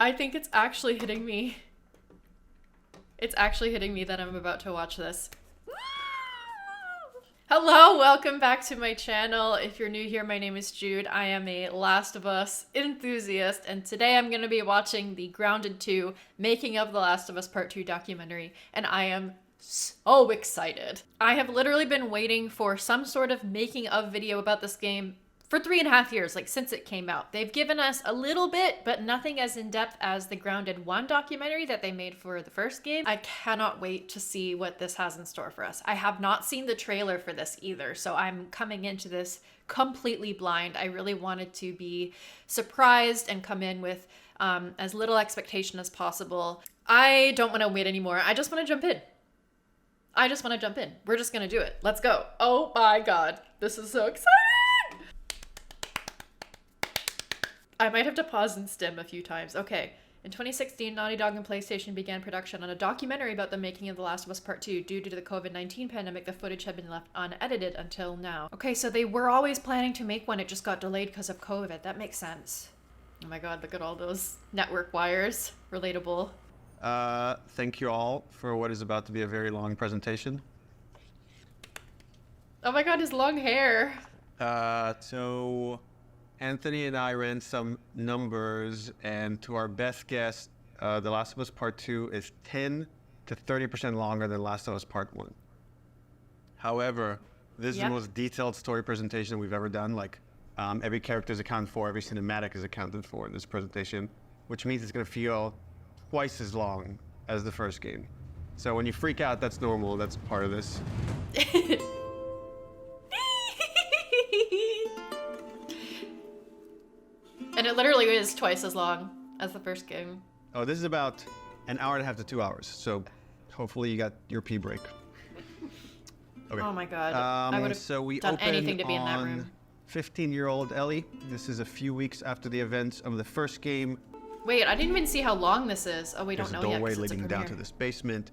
I think it's actually hitting me. It's actually hitting me that I'm about to watch this. Hello, welcome back to my channel. If you're new here, my name is Jude. I am a Last of Us enthusiast, and today I'm going to be watching the Grounded 2 Making of The Last of Us Part 2 documentary, and I am so excited. I have literally been waiting for some sort of making of video about this game for 3.5 years, like since it came out. They've given us a little bit, but nothing as in-depth as the Grounded 1 documentary that they made for the first game. I cannot wait to see what this has in store for us. I have not seen the trailer for this either, so I'm coming into this completely blind. I really wanted to be surprised and come in with as little expectation as possible. I don't want to wait anymore. I just want to jump in. We're just gonna do it. Let's go. Oh my god, this is so exciting! I might have to pause and stim a few times. Okay. In 2016, Naughty Dog and PlayStation began production on a documentary about the making of The Last of Us Part 2. Due to the COVID-19 pandemic, the footage had been left unedited until now. Okay, so they were always planning to make one. It just got delayed because of COVID. That makes sense. Oh my god, look at all those network wires. Relatable. Thank you all for what is about to be a very long presentation. Oh my god, his long hair. So Anthony and I ran some numbers, and to our best guess, The Last of Us Part 2 is 10 to 30% longer than Last of Us Part 1. However, this is the most detailed story presentation we've ever done. Like, every character is accounted for, every cinematic is accounted for in this presentation, which means it's going to feel twice as long as the first game. So when you freak out, that's normal. That's part of this. And it literally is twice as long as the first game. Oh, this is about an hour and a half to 2 hours. So hopefully you got your pee break. Okay. Oh my god. I would have done anything to be in that room. 15-year-old Ellie. This is a few weeks after the events of the first game. Wait, I didn't even see how long this is. Oh, we don't know yet. There's a doorway 'cause it's a leading down to premiere. this basement,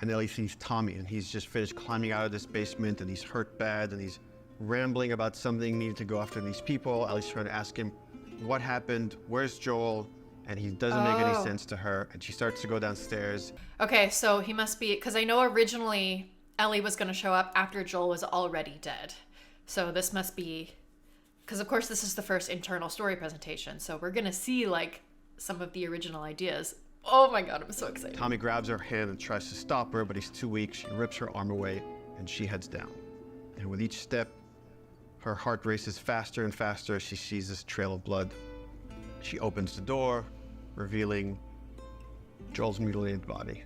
and Ellie sees Tommy, and he's just finished climbing out of this basement, and he's hurt bad, and he's rambling about something needing to go after these people. Ellie's trying to ask him what happened, where's Joel, and he doesn't make any sense to her, and she starts to go downstairs. Okay, so he must be, because I know originally Ellie was going to show up after Joel was already dead. So this must be, because of course this is the first internal story presentation, so we're going to see like some of the original ideas. Oh my god, I'm so excited. Tommy grabs her hand and tries to stop her, but he's too weak. She rips her arm away, and she heads down. And with each step, her heart races faster and faster as she sees this trail of blood. She opens the door, revealing Joel's mutilated body.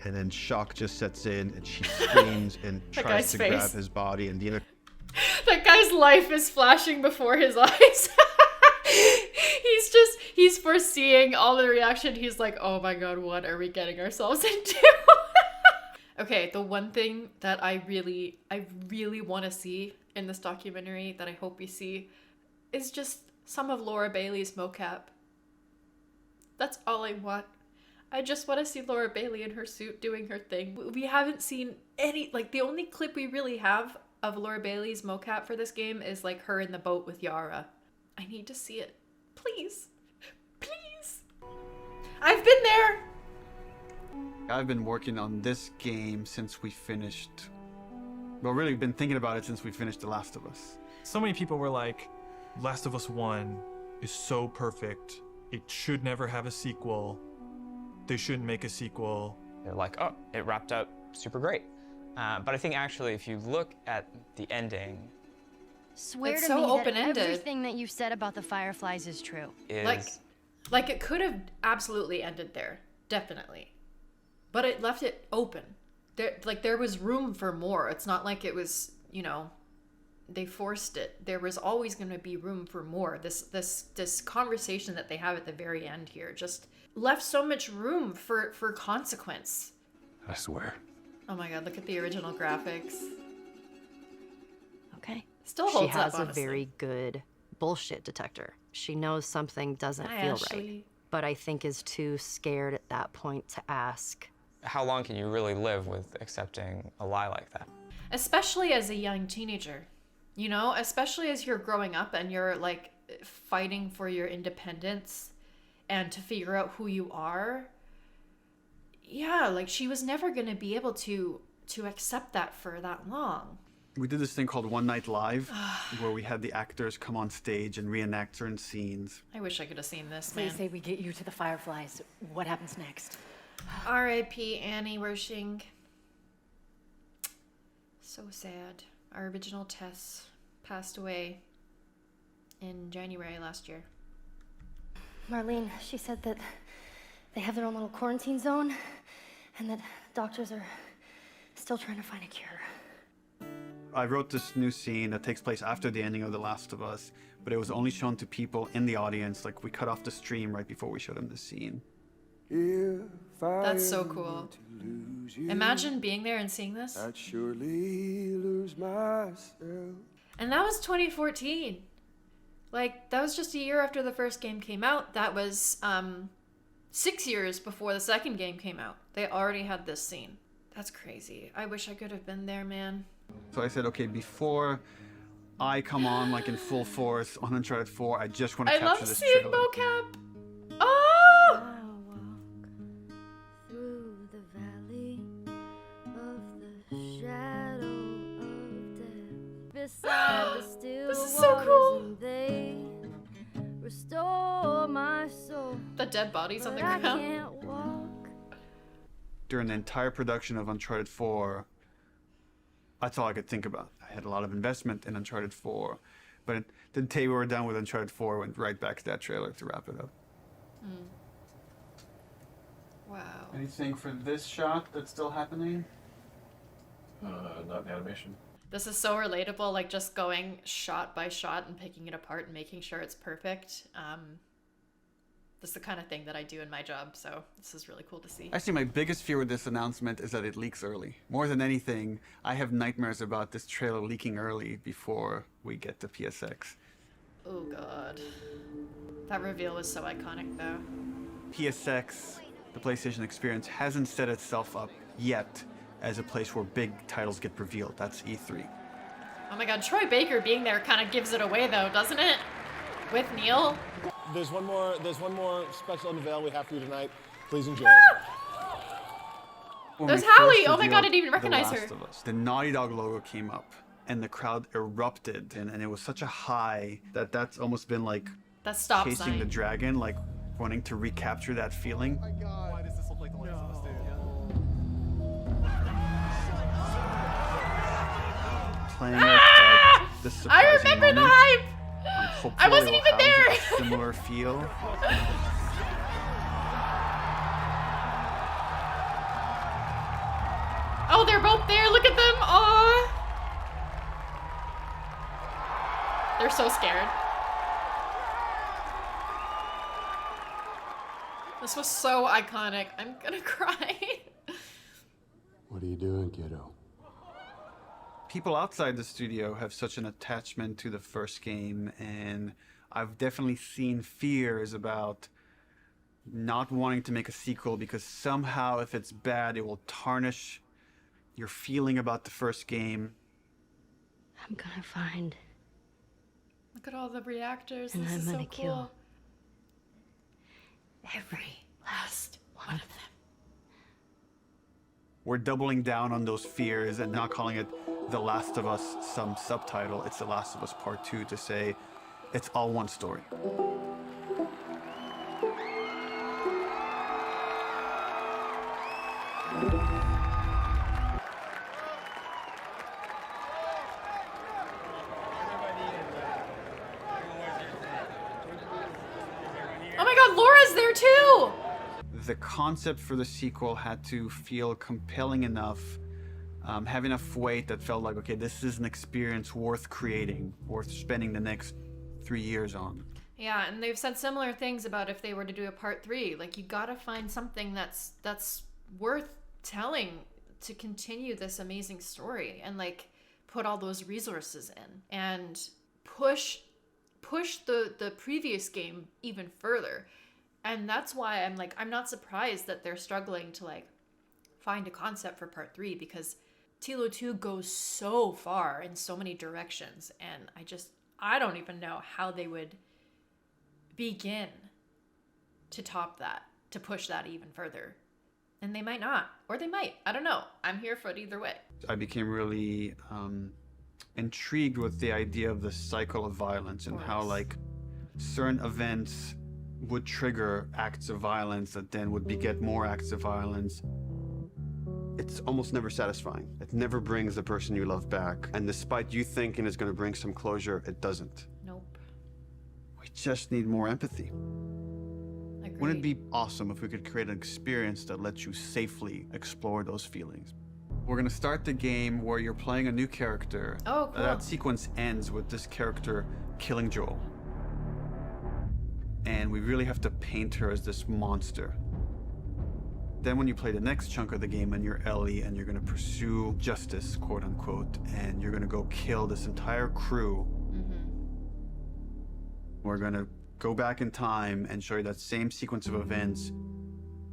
And then shock just sets in, and she screams and tries to grab his body. And that guy's life is flashing before his eyes. He's foreseeing all the reaction. He's like, oh my god, what are we getting ourselves into? Okay, the one thing that I really want to see in this documentary that I hope we see is just some of Laura Bailey's mocap. That's all I want. I just want to see Laura Bailey in her suit doing her thing. We haven't seen any, like the only clip we really have of Laura Bailey's mocap for this game is like her in the boat with Yara. I need to see it. Please. Please. I've been there. I've been working on this game since we finished, well, really been thinking about it since we finished The Last of Us. So many people were like, Last of Us 1 is so perfect. It should never have a sequel. They shouldn't make a sequel. They're like, oh, it wrapped up super great. But I think actually if you look at the ending, Swear It's to so me that open-ended. everything that you've said about the Fireflies is true. Like it could have absolutely ended there. Definitely. But it left it open. There was room for more. It's not like it was, you know, they forced it. There was always going to be room for more. This conversation that they have at the very end here just left so much room for consequence. I swear. Oh my god, look at the original graphics. Okay. Still holds She has up, a honestly. very good bullshit detector. She knows something doesn't Hi, feel Ashley. right, but I think is too scared at that point to ask. how long can you really live with accepting a lie like that? Especially as a young teenager, you know, especially as you're growing up and you're like fighting for your independence. and to figure out who you are. Yeah, like she was never going to be able to accept that for that long. We did this thing called One Night Live, where we had the actors come on stage and reenact certain scenes. I wish I could have seen this, They man. say we get you to the Fireflies. What happens next? R.I.P. Annie Wershing. So sad. Our original Tess passed away in January last year. Marlene, she said that they have their own little quarantine zone and that doctors are still trying to find a cure. I wrote this new scene that takes place after the ending of The Last of Us, but it was only shown to people in the audience. Like, we cut off the stream right before we showed them the scene. That's so cool. Imagine being there and seeing this. I'd surely lose myself. And that was 2014. Like, that was just a year after the first game came out. That was 6 years before the second game came out. They already had this scene. That's crazy. I wish I could have been there, man. So I said, okay, before I come on like in full force on Uncharted 4, I just want to I capture love this seeing trailer. mocap. Oh! I walk through the valley of the shadow of death. Beside the still This is so cool. waters, and they restore my soul. The dead bodies on the But I ground. can't walk. During the entire production of Uncharted 4, that's all I could think about. I had a lot of investment in Uncharted 4, but the day we were done with Uncharted 4, I went right back to that trailer to wrap it up. Wow. Anything for this shot that's still happening? Not in animation. This is so relatable, like just going shot by shot and picking it apart and making sure it's perfect. This is the kind of thing that I do in my job, so this is really cool to see. Actually, my biggest fear with this announcement is that it leaks early. More than anything, I have nightmares about this trailer leaking early before we get to PSX. Oh god. That reveal was so iconic though. PSX, the PlayStation Experience, hasn't set itself up yet as a place where big titles get revealed. That's E3. Oh my god, Troy Baker being there kind of gives it away though, doesn't it? With Neil. There's one more special unveil we have for you tonight. Please enjoy. When There's we first Hallie! Oh my god, I revealed didn't even The recognize Last her. of Us, the Naughty Dog logo came up, and the crowd erupted, and it was such a high that that's almost been like That stop chasing sign. the dragon, like wanting to recapture that feeling. Why does this look like the Last of Us, dude? Playing it at the I surprising remember the moment. hype! Hopefully I wasn't we'll even have there. a similar feel. Oh, they're both there. Look at them. Aww. They're so scared. This was so iconic. I'm gonna cry. What are you doing, kiddo? People outside the studio have such an attachment to the first game, and I've definitely seen fears about not wanting to make a sequel because somehow if it's bad, it will tarnish your feeling about the first game. I'm gonna find Look at all the reactors. And This I'm is so gonna cool. kill Every last one of them. We're doubling down on those fears and not calling it The Last of Us some subtitle. It's The Last of Us Part 2 to say it's all one story. Oh my god, Laura's there too! The concept for the sequel had to feel compelling enough, have enough weight that felt like, okay, this is an experience worth creating, worth spending the next 3 years on. Yeah, and they've said similar things about if they were to do a part 3. Like, you gotta find something that's worth telling to continue this amazing story and, like, put all those resources in and push the previous game even further. And that's why I'm not surprised that they're struggling to, like, find a concept for part 3 because Tilo 2 goes so far in so many directions, and I don't even know how they would begin to top that, to push that even further. And they might not, or they might. I don't know. I'm here for it either way. I became really intrigued with the idea of the cycle of violence and how like certain events would trigger acts of violence that then would beget more acts of violence. It's almost never satisfying. It never brings the person you love back. And despite you thinking it's going to bring some closure, it doesn't. Nope. We just need more empathy. Agreed. Wouldn't it be awesome if we could create an experience that lets you safely explore those feelings? We're gonna start the game where you're playing a new character. Oh, cool. That sequence ends with this character killing Joel. And we really have to paint her as this monster. Then when you play the next chunk of the game and you're Ellie and you're gonna pursue justice, quote unquote, and you're gonna go kill this entire crew, we're gonna go back in time and show you that same sequence of events,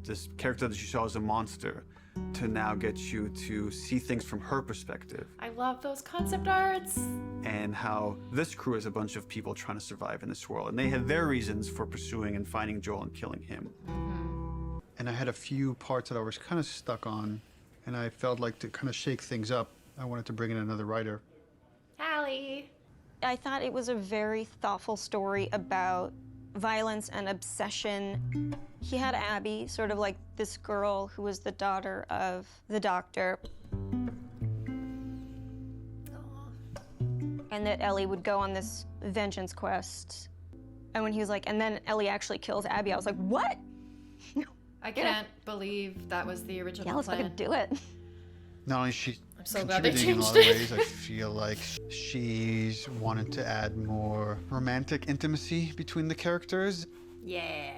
this character that you saw as a monster, to now get you to see things from her perspective. I love those concept arts. And how this crew is a bunch of people trying to survive in this world. And they had their reasons for pursuing and finding Joel and killing him. And I had a few parts that I was kind of stuck on, and I felt like to kind of shake things up, I wanted to bring in another writer. Hallie. I thought it was a very thoughtful story about violence and obsession. He had Abby, sort of like this girl who was the daughter of the doctor. And that Ellie would go on this vengeance quest. And when he was like, and then Ellie actually kills Abby, I was like, what? I can't believe that was the original Yeah, let's plan. fucking do it. Not only is she I'm so glad they contributing in a lot changed of it. ways, I feel like she's wanted to add more romantic intimacy between the characters. Yeah.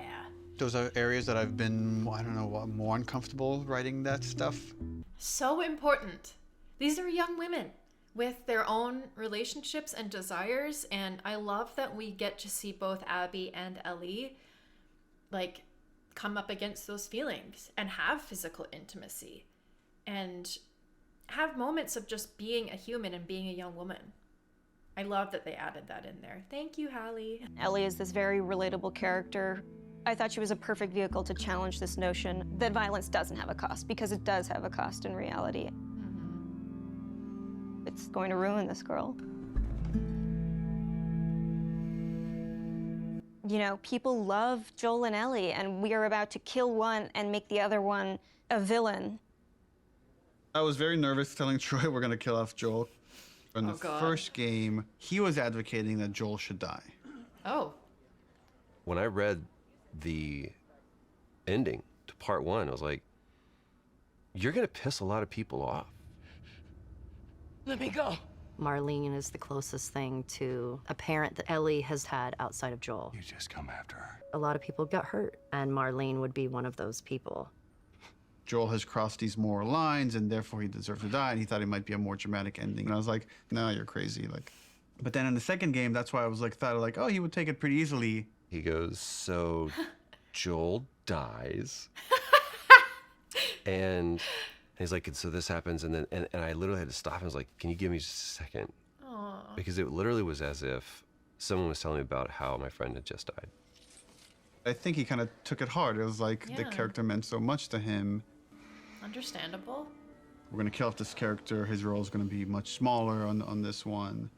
Those are areas that I've been, I don't know, more uncomfortable writing that stuff. So important. These are young women with their own relationships and desires, and I love that we get to see both Abby and Ellie like come up against those feelings and have physical intimacy and have moments of just being a human and being a young woman. I love that they added that in there. Thank you, Hallie. Ellie is this very relatable character. I thought she was a perfect vehicle to challenge this notion that violence doesn't have a cost, because it does have a cost in reality. It's going to ruin this girl. You know, people love Joel and Ellie, and we are about to kill one and make the other one a villain. I was very nervous telling Troy we're gonna kill off Joel. In the God. first game, he was advocating that Joel should die. Oh. When I read the ending to part 1, I was like, you're gonna piss a lot of people off. Let me go. Marlene is the closest thing to a parent that Ellie has had outside of Joel. You just come after her. A lot of people got hurt, and Marlene would be one of those people. Joel has crossed these moral lines, and therefore he deserves to die, and he thought it might be a more dramatic ending. And I was like, no, you're crazy. Like, but then in the second game, that's why I was like, thought like, oh, he would take it pretty easily. He goes, so Joel dies. And he's like, and so this happens, and then and I literally had to stop. I was like, can you give me just a second? Aww. Because it literally was as if someone was telling me about how my friend had just died. I think he kind of took it hard. It was like the Yeah. character meant so much to him. Understandable. We're gonna kill off this character. His role is gonna be much smaller on this one.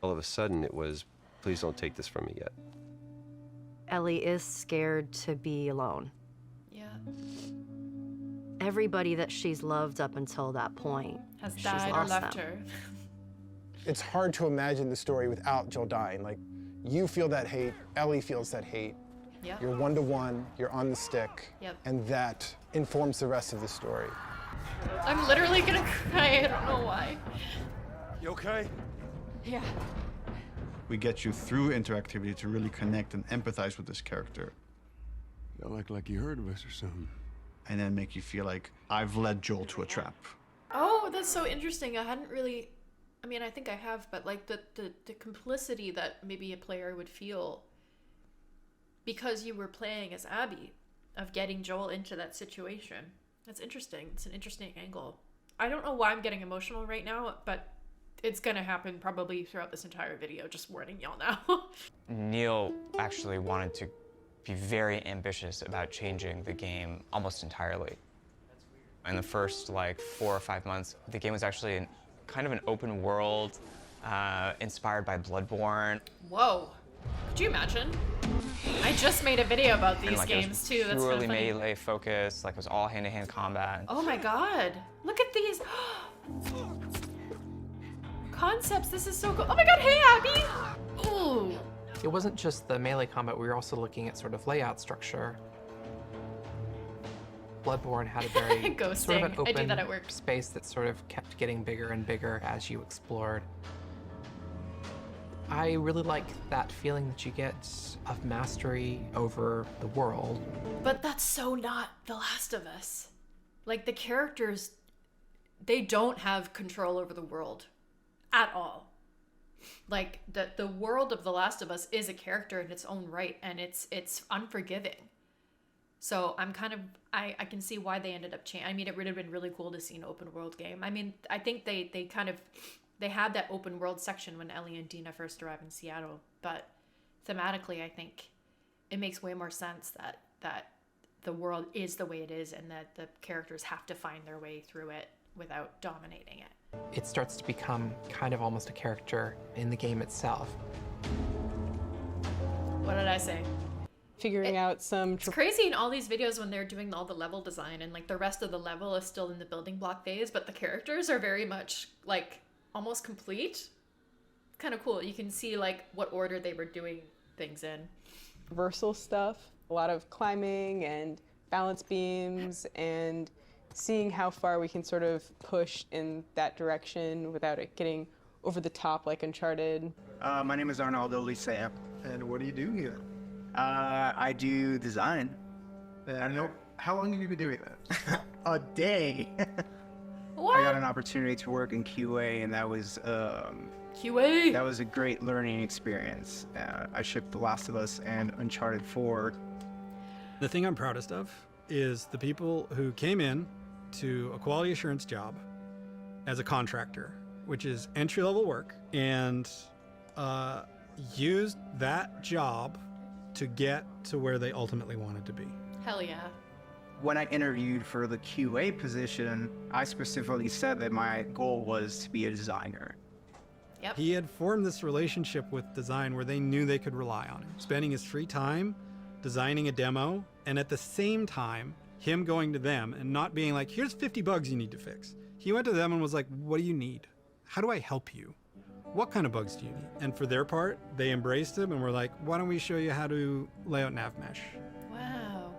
All of a sudden, it was, please don't take this from me yet. Ellie is scared to be alone. Yeah. Everybody that she's loved up until that point Has she's died or lost left them. her. It's hard to imagine the story without Joel dying. Like, you feel that hate, Ellie feels that hate. Yeah. You're 1-to-1, you're on the stick, Yep. and that informs the rest of the story. I'm literally gonna cry. I don't know why. You okay? Yeah. We get you through interactivity to really connect and empathize with this character. You look like you heard of us or something. And then make you feel like I've led Joel to a trap. Oh, that's so interesting. I hadn't really, I mean, I think I have, but like the complicity that maybe a player would feel because you were playing as Abby, of getting Joel into that situation. That's interesting. It's an interesting angle. I don't know why I'm getting emotional right now, but it's gonna happen probably throughout this entire video. Just warning y'all now. Neil actually wanted to be very ambitious about changing the game almost entirely. In the first like 4 or 5 months, the game was actually kind of an open world, inspired by Bloodborne. Whoa. Could you imagine? I just made a video about these And, like, games too. it was That's purely funny. melee focused, like it was all hand-to-hand combat. Oh my god. Look at these concepts. This is so cool. Oh my god, hey Abby! Ooh. It wasn't just the melee combat, we were also looking at sort of layout structure. Bloodborne had a very sort of an Ghosting. I do open that at work. space that sort of kept getting bigger and bigger as you explored. I really like that feeling that you get of mastery over the world. But that's so not The Last of Us. Like, the characters, they don't have control over the world at all. Like, the world of The Last of Us is a character in its own right, and it's unforgiving. So I'm kind of, I can see why they ended up changing. I mean, it would have been really cool to see an open world game. I mean, I think they had that open world section when Ellie and Dina first arrived in Seattle, but thematically, I think it makes way more sense that the world is the way it is and that the characters have to find their way through it without dominating it. It starts to become kind of almost a character in the game itself. What did I say? Figuring out some... It's crazy in all these videos when they're doing all the level design and like the rest of the level is still in the building block phase, but the characters are very much like almost complete. Kind of cool. You can see like what order they were doing things in. Reversal stuff, a lot of climbing and balance beams and seeing how far we can sort of push in that direction without it getting over the top like Uncharted. My name is Arnaldo Licea. And what do you do here? I do design. I know. How long have you been doing that? A day. What? I got an opportunity to work in QA, and that was QA. That was a great learning experience. I shipped The Last of Us and Uncharted 4. The thing I'm proudest of is the people who came in to a quality assurance job as a contractor, which is entry-level work, and used that job to get to where they ultimately wanted to be. Hell yeah. When I interviewed for the QA position, I specifically said that my goal was to be a designer. Yep. He had formed this relationship with design where they knew they could rely on him, spending his free time designing a demo, and at the same time, him going to them and not being like, here's 50 bugs you need to fix. He went to them and was like, what do you need? How do I help you? What kind of bugs do you need? And for their part, they embraced him and were like, why don't we show you how to lay out nav mesh? Wow.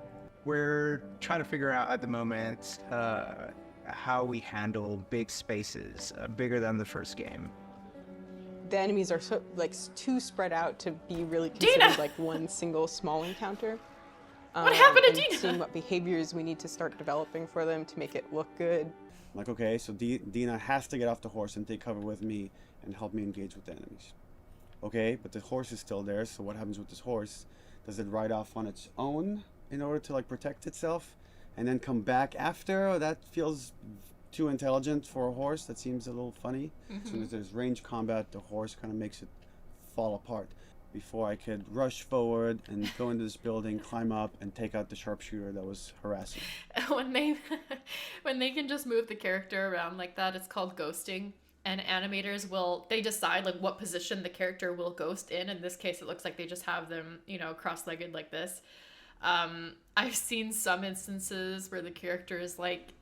We're trying to figure out at the moment how we handle big spaces, bigger than the first game. The enemies are so, like too spread out to be really considered Dina! like one single small encounter. What happened to and Dina? Seeing what behaviors we need to start developing for them to make it look good. Like, okay, so Dina has to get off the horse and take cover with me and help me engage with the enemies. Okay, but the horse is still there, so what happens with this horse? Does it ride off on its own in order to like protect itself and then come back after? That feels too intelligent for a horse. That seems a little funny. As soon as there's range combat, the horse kind of makes it fall apart. Before I could rush forward and go into this building, climb up, and take out the sharpshooter that was harassing. when they can just move the character around like that, it's called ghosting. And animators they decide like what position the character will ghost in this case, it looks like they just have them, cross-legged like this. I've seen some instances where the character is like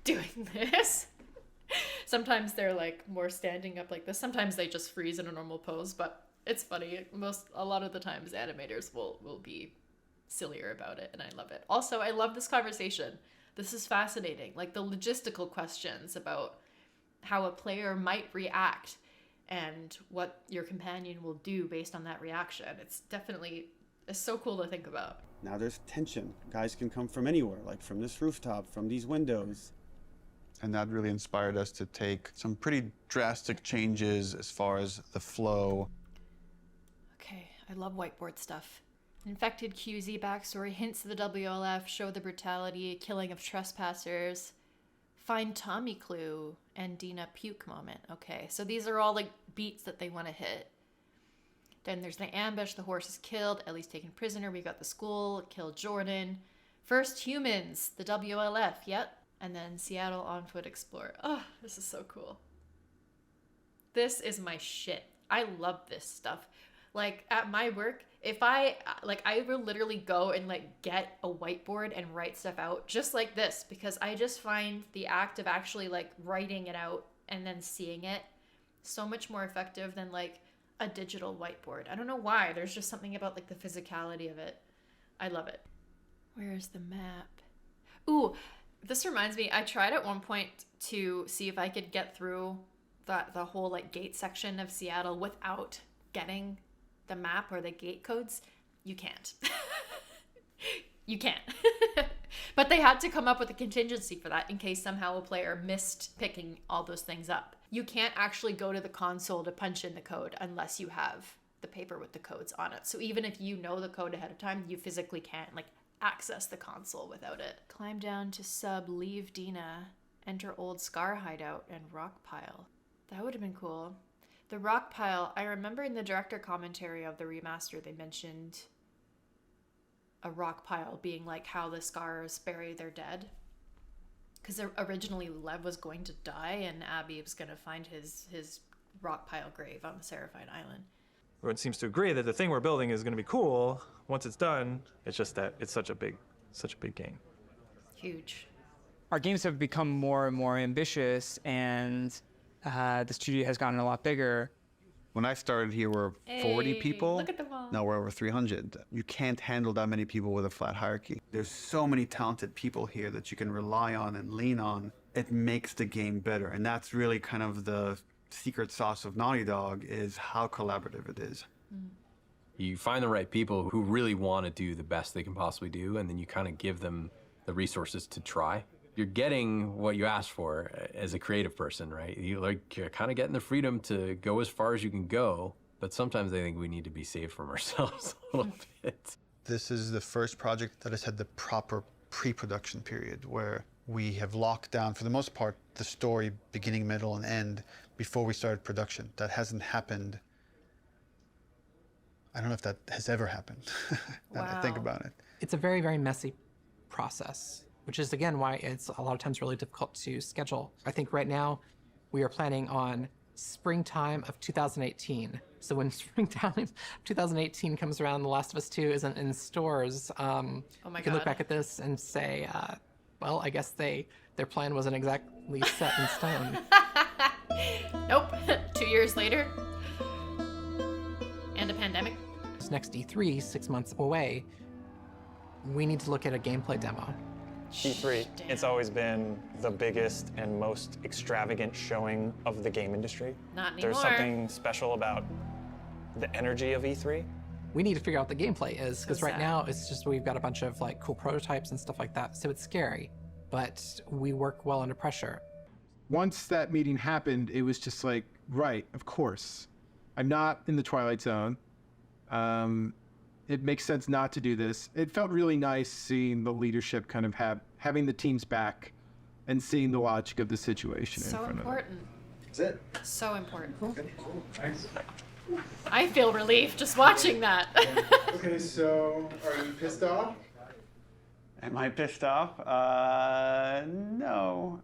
doing this. Sometimes they're like more standing up like this. Sometimes they just freeze in a normal pose, but it's funny. A lot of the times animators will be sillier about it, and I love it. Also, I love this conversation. This is fascinating. Like the logistical questions about how a player might react and what your companion will do based on that reaction. It's so cool to think about. Now there's tension. Guys can come from anywhere, like from this rooftop, from these windows. And that really inspired us to take some pretty drastic changes as far as the flow. Okay, I love whiteboard stuff. Infected QZ backstory, hints of the WLF, show the brutality, killing of trespassers, find Tommy clue, and Dina puke moment. Okay, so these are all like beats that they want to hit. Then there's the ambush. The horse is killed. Ellie's taken prisoner. We got the school. Killed Jordan. First humans. The WLF. Yep. And then Seattle on foot explore. Oh, this is so cool. This is my shit. I love this stuff. Like at my work, if I will literally go and like get a whiteboard and write stuff out just like this, because I just find the act of actually like writing it out and then seeing it so much more effective than like a digital whiteboard. I don't know why. There's just something about like the physicality of it. I love it. Where is the map? Ooh, this reminds me, I tried at one point to see if I could get through the whole like gate section of Seattle without getting the map or the gate codes. You can't. You can't. But they had to come up with a contingency for that in case somehow a player missed picking all those things up. You can't actually go to the console to punch in the code unless you have the paper with the codes on it. So even if you know the code ahead of time, you physically can't like access the console without it. Climb down to sub, leave Dina, enter old Scar hideout and rock pile. That would have been cool. The rock pile, I remember in the director commentary of the remaster, they mentioned a rock pile being like how the Scars bury their dead. Because originally Lev was going to die and Abby was going to find his rock pile grave on the Seraphine Island. Everyone seems to agree that the thing we're building is going to be cool. Once it's done, it's just that it's such a big game. Huge. Our games have become more and more ambitious, and the studio has gotten a lot bigger. When I started here, we're 40 people. Look at them all. Now we're over 300. You can't handle that many people with a flat hierarchy. There's so many talented people here that you can rely on and lean on. It makes the game better, and that's really kind of the secret sauce of Naughty Dog, is how collaborative it is. You find the right people who really want to do the best they can possibly do, and then you kind of give them the resources to try. You're getting what you asked for as a creative person, right? You're kind of getting the freedom to go as far as you can go, but sometimes I think we need to be saved from ourselves a little bit. This is the first project that has had the proper pre-production period, where we have locked down, for the most part, the story beginning, middle, and end before we started production. That hasn't happened. I don't know if that has ever happened, now that I think about it. It's a very, very messy process, which is, again, why it's a lot of times really difficult to schedule. I think right now we are planning on springtime of 2018. So when springtime of 2018 comes around, The Last of Us 2 isn't in stores, oh my you can look God. back at this and say, well, I guess their plan wasn't exactly set in stone. Nope. 2 years later. And a pandemic. This next E3, 6 months away, we need to look at a gameplay demo. E3, it's always been the biggest and most extravagant showing of the game industry. Not anymore. There's something special about the energy of E3. We need to figure out what the gameplay is, because So right sad. now it's just we've got a bunch of like cool prototypes and stuff like that, so it's scary, but we work well under pressure. Once that meeting happened, it was just like, right, of course. I'm not in the Twilight Zone. It makes sense not to do this. It felt really nice seeing the leadership kind of having the teams back and seeing the logic of the situation in So front important. That's it. So important. Okay, cool. Thanks. I feel relief just watching that. Okay, so are you pissed off? Am I pissed off? No.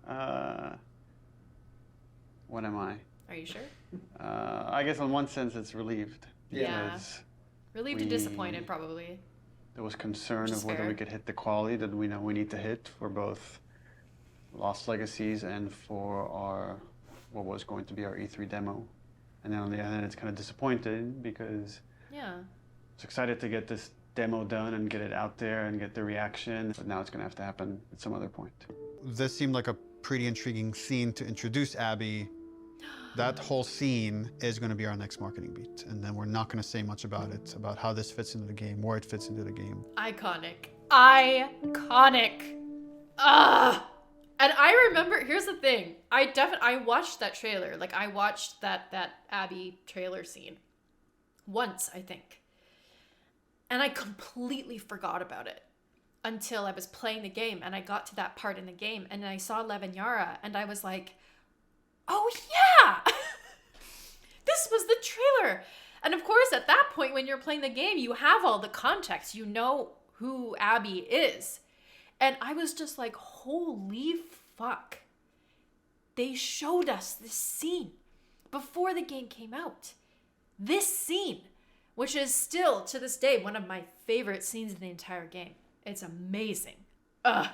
What am I? Are you sure? I guess in one sense it's relieved. Yeah. Because Relieved and disappointed, probably. there was concern Which of is whether fair. we could hit the quality that we know we need to hit for both Lost Legacies and for our what was going to be our E3 demo. And then on the other hand, it's kind of disappointed because Yeah. I was excited to get this demo done and get it out there and get the reaction, but now it's going to have to happen at some other point. This seemed like a pretty intriguing scene to introduce Abby. That whole scene is going to be our next marketing beat, and then we're not going to say much about it, about how this fits into the game, where it fits into the game. Iconic. Iconic. Ah. And I remember, here's the thing. I watched that trailer. Like, I watched that Abby trailer scene once, I think. And I completely forgot about it until I was playing the game and I got to that part in the game and I saw Lev and Yara and I was like, oh yeah! This was the trailer. And of course, at that point, when you're playing the game, you have all the context. You know who Abby is. And I was just like, holy fuck. They showed us this scene before the game came out. This scene, which is still, to this day, one of my favorite scenes in the entire game. It's amazing. And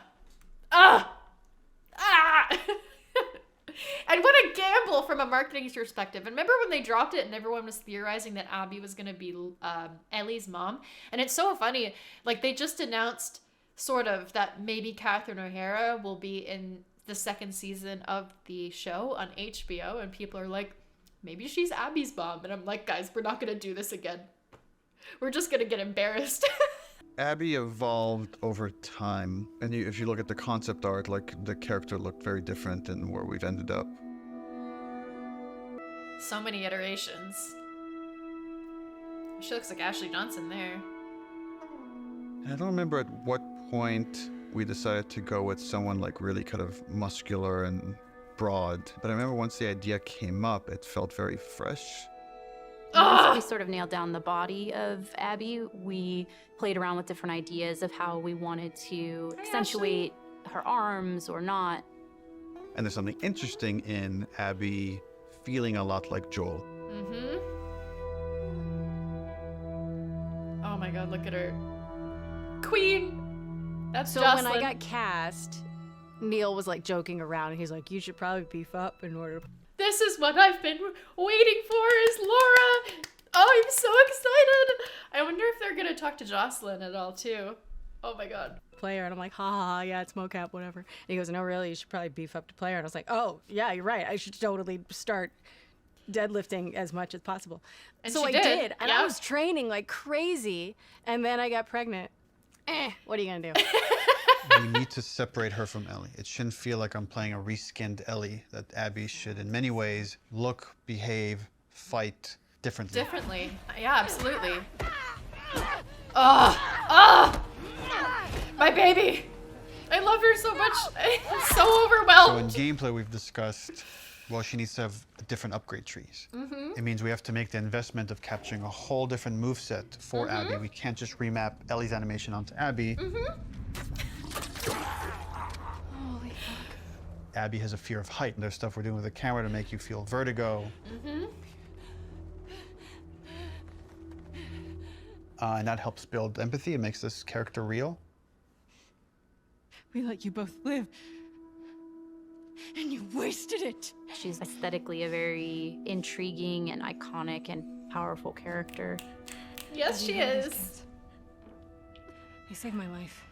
what a gamble from a marketing perspective. And remember when they dropped it and everyone was theorizing that Abby was going to be Ellie's mom? And it's so funny. Like, they just announced sort of that maybe Catherine O'Hara will be in the second season of the show on HBO. And people are like, maybe she's Abby's mom. And I'm like, guys, we're not going to do this again. We're just going to get embarrassed. Abby evolved over time, and if you look at the concept art, like, the character looked very different than where we've ended up. So many iterations. She looks like Ashley Johnson there. I don't remember at what point we decided to go with someone like really kind of muscular and broad, but I remember once the idea came up, it felt very fresh. Once we sort of nailed down the body of Abby, we played around with different ideas of how we wanted to accentuate her arms or not. And there's something interesting in Abby feeling a lot like Joel. Mm-hmm. Oh my god, look at her. Queen! That's So Jocelyn. when I got cast, Neil was like joking around and he's like, you should probably beef up in order to... This is what I've been waiting for, is Laura. Oh, I'm so excited. I wonder if they're gonna talk to Jocelyn at all too. Oh my god. Player, and I'm like, ha ha ha, yeah, it's mocap, whatever. And he goes, no, really, you should probably beef up to player. And I was like, oh, yeah, you're right. I should totally start deadlifting as much as possible. And so she I did, and yeah. I was training like crazy, and then I got pregnant. What are you gonna do? We need to separate her from Ellie. It shouldn't feel like I'm playing a reskinned Ellie, that Abby should, in many ways, look, behave, fight differently. Differently. Yeah, absolutely. Oh, my baby. I love her so much. I'm so So overwhelmed. in gameplay, we've discussed, well, she needs to have different upgrade trees. Mhm. It means we have to make the investment of capturing a whole different moveset for Abby. We can't just remap Ellie's animation onto Abby. Holy fuck. Abby has a fear of height, and there's stuff we're doing with the camera to make you feel vertigo. And that helps build empathy. It makes this character real. We let you both live, and you wasted it. She's aesthetically a very intriguing and iconic and powerful character. Yes, she is. They saved my life.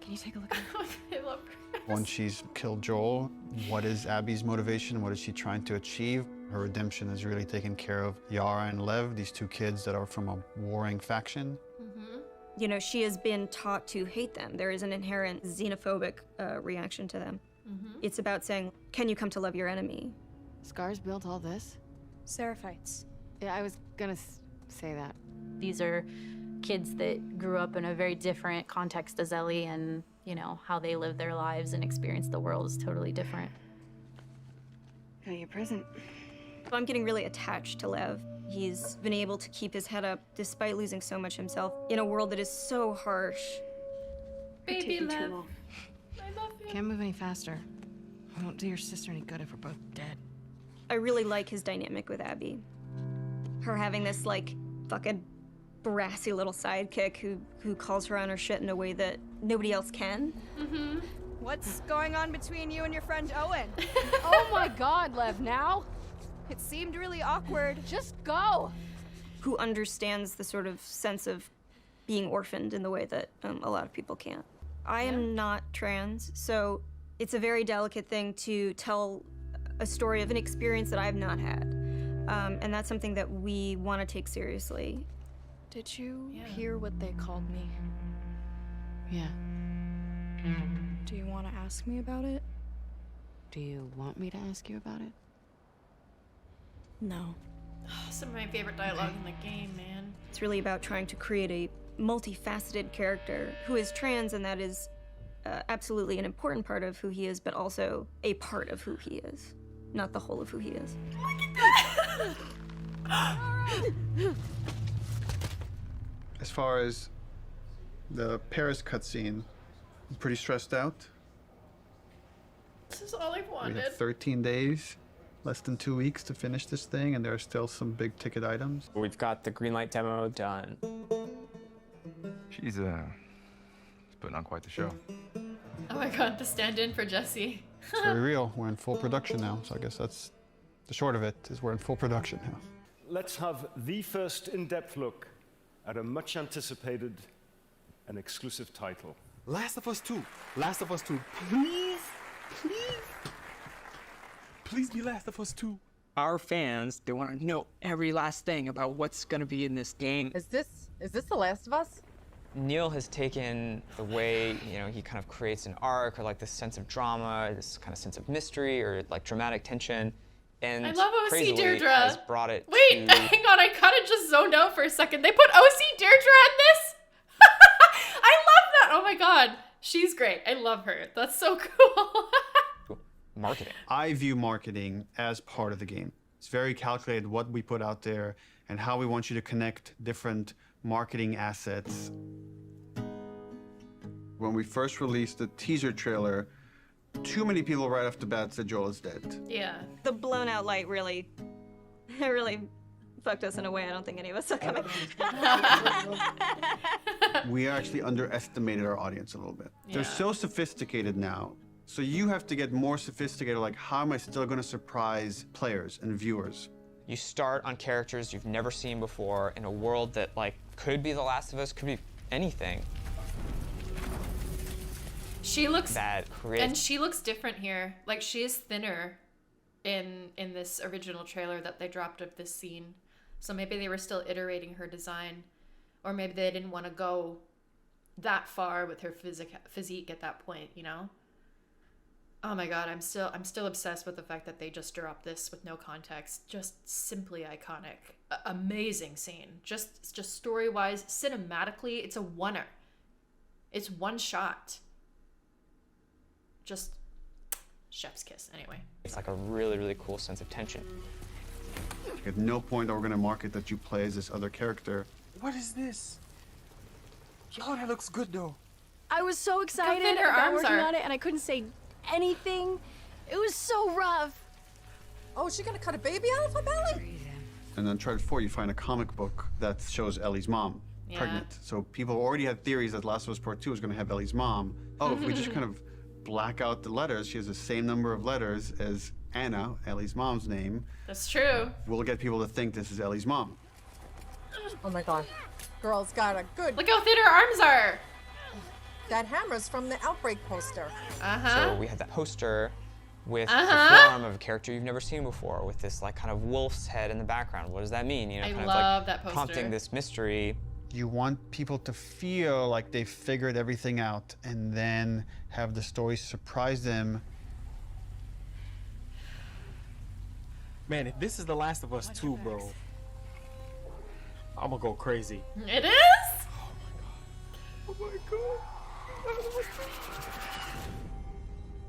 Can you take a look at her? I love her. Once she's killed Joel, what is Abby's motivation? What is she trying to achieve? Her redemption is really taking care of Yara and Lev, these two kids that are from a warring faction. You know, she has been taught to hate them. There is an inherent xenophobic reaction to them. It's about saying, can you come to love your enemy? Scars built all this? Seraphites. Yeah, I was gonna say that. These are kids that grew up in a very different context as Ellie, and, you know, how they live their lives and experience the world is totally different. Got your present. I'm getting really attached to Lev. He's been able to keep his head up despite losing so much himself in a world that is so harsh. Baby Taking too Lev. long. I love him. Can't move any faster. I won't do your sister any good if we're both dead. I really like his dynamic with Abby. Her having this, like, fucking brassy little sidekick who calls her on her shit in a way that nobody else can. What's going on between you and your friend Owen? Oh my god, Lev, now? It seemed really awkward. Just go! Who understands the sort of sense of being orphaned in the way that a lot of people can't. I am not trans, so it's a very delicate thing to tell a story of an experience that I've not had. And that's something that we want to take seriously. Did you hear what they called me? Yeah. Do you want to ask me about it? Do you want me to ask you about it? No. Some of my favorite dialogue in the game, man. It's really about trying to create a multifaceted character who is trans, and that is absolutely an important part of who he is, but also a part of who he is, not the whole of who he is. As far as the Paris cutscene, I'm pretty stressed out. This is all I've We wanted. have 13 days, less than 2 weeks to finish this thing, and there are still some big ticket items. We've got the Greenlight demo done. She's putting on quite the show. Oh my god, the stand-in for Jesse. It's very real. We're in full production now, so I guess that's the short of it, is we're in full production now. Let's have the first in-depth look at a much anticipated and exclusive title. Last of Us 2. Last of Us 2. Please, please. Please be Last of Us 2. Our fans, they want to know every last thing about what's going to be in this game. Is this The Last of Us? Neil has taken the way, you know, he kind of creates an arc or like this sense of drama, this kind of sense of mystery or like dramatic tension. And I love OC crazily Deirdre. has brought it Wait, to... hang on, I kind of just zoned out for a second. They put OC Deirdre in this? I love that. Oh my god. She's great. I love her. That's so cool. Marketing. I view marketing as part of the game. It's very calculated what we put out there and how we want you to connect different marketing assets. When we first released the teaser trailer, too many people right off the bat said Joel is dead. Yeah. The blown out light really fucked us in a way I don't think any of us saw coming. We actually underestimated our audience a little bit. They're Yeah. so sophisticated now. So you have to get more sophisticated, like how am I still gonna surprise players and viewers? You start on characters you've never seen before in a world that like could be The Last of Us, could be anything. She looks That creates... and she looks different here. Like she is thinner in this original trailer that they dropped of this scene. So maybe they were still iterating her design, or maybe they didn't want to go that far with her physique at that point, you know? Oh my god, I'm still obsessed with the fact that they just dropped this with no context. Just simply iconic. Amazing scene. Just story-wise, cinematically, it's a oneer. It's one shot. Just chef's kiss, anyway. It's like a really, really cool sense of tension. At no point are we gonna market that you play as this other character. What is this? Oh, that looks good though. I was so excited thin her about arms working are. on it, and I couldn't say anything. It was so rough. Oh, is she gonna cut a baby out of her belly? And then Uncharted 4, you find a comic book that shows Ellie's mom Yeah. pregnant. So people already had theories that Last of Us Part 2 was gonna have Ellie's mom. Oh, if we just kind of black out the letters, she has the same number of letters as Anna, Ellie's mom's name. That's true. We'll get people to think this is Ellie's mom. Oh my god. Girl's got a good... Look how thin her arms are. That hammer's from the Outbreak poster. So we had that poster with the Uh-huh. forearm of a character you've never seen before, with this like kind of wolf's head in the background. What does that mean? You know, I kind love of that like poster. prompting this mystery. You want people to feel like they figured everything out and then have the story surprise them. Man, if this is The Last of Us 2, bro, I'm gonna go crazy. It is? Oh my god.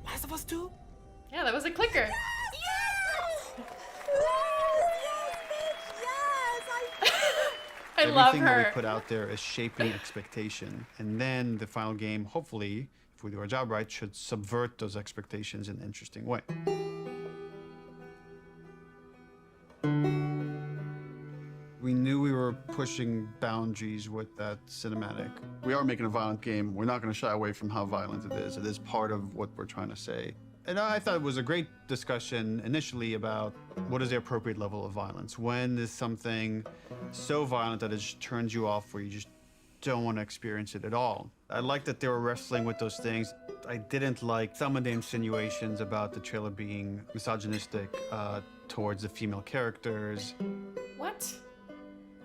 Last of Us 2? Yeah, that was a clicker. I love Everything that we her. put out there is shaping expectation. And then the final game, hopefully, if we do our job right, should subvert those expectations in an interesting way. We knew we were pushing boundaries with that cinematic. We are making a violent game. We're not going to shy away from how violent it is. It is part of what we're trying to say. And I thought it was a great discussion initially about what is the appropriate level of violence. When is something so violent that it just turns you off where you just don't want to experience it at all? I like that they were wrestling with those things. I didn't like some of the insinuations about the trailer being misogynistic towards the female characters. What?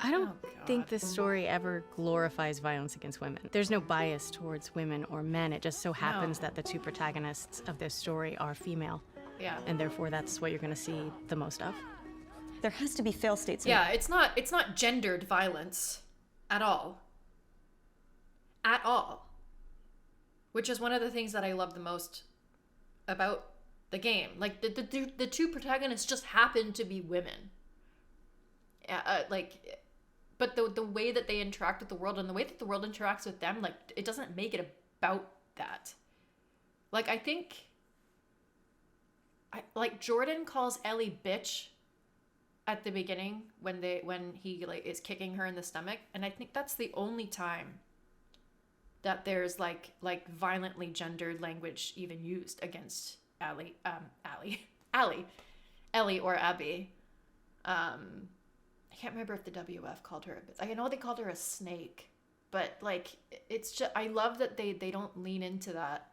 I don't think this story ever glorifies violence against women. There's no bias towards women or men. It just so happens that the two protagonists of this story are female. Yeah. And therefore that's what you're going to see the most of. There has to be fail states. Yeah, it's not gendered violence at all. At all. Which is one of the things that I love the most about the game. Like the two protagonists just happen to be women. but the way that they interact with the world and the way that the world interacts with them, like, it doesn't make it about that. Like, I think, Jordan calls Ellie bitch at the beginning when he like is kicking her in the stomach, and I think that's the only time that there's like violently gendered language even used against Ellie or Abby. I can't remember if the WF called her a bitch. I know they called her a snake, but like, it's just, I love that they don't lean into that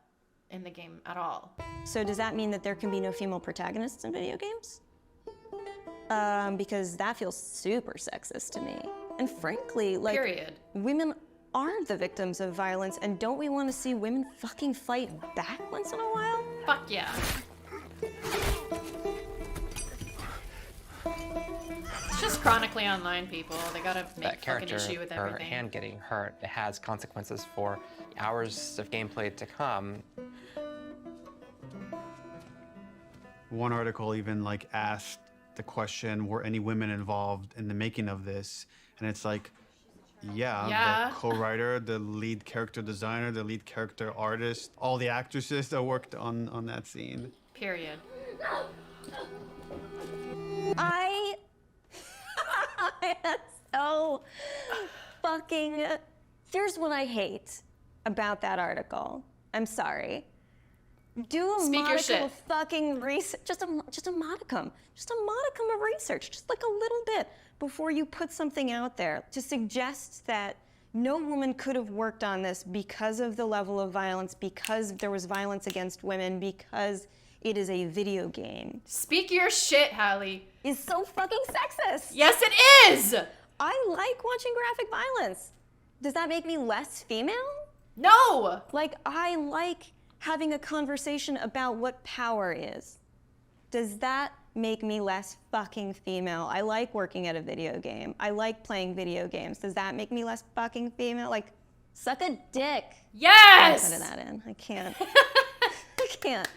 in the game at all. So does that mean that there can be no female protagonists in video games? Because that feels super sexist to me. And frankly, like, Period. Women are the victims of violence, and don't we want to see women fucking fight back once in a while? Fuck yeah. It's just chronically online, people. They gotta make That fucking character, issue with her everything. hand getting hurt, it has consequences for hours of gameplay to come. One article even like asked the question, were any women involved in the making of this? And it's like, yeah. The co-writer, the lead character designer, the lead character artist, all the actresses that worked on that scene. Period. That's so fucking... Here's what I hate about that article. I'm sorry. Do a Speak your modicum shit. of fucking research. Just a modicum. Just a modicum of research. Just like a little bit before you put something out there to suggest that no woman could have worked on this because of the level of violence, because there was violence against women, because it is a video game. Speak your shit, Hallie. Is so fucking sexist. Yes, it is! I like watching graphic violence. Does that make me less female? No! Like, I like having a conversation about what power is. Does that make me less fucking female? I like working at a video game. I like playing video games. Does that make me less fucking female? Like, suck a dick. Yes! I'm putting that in. I can't. I can't.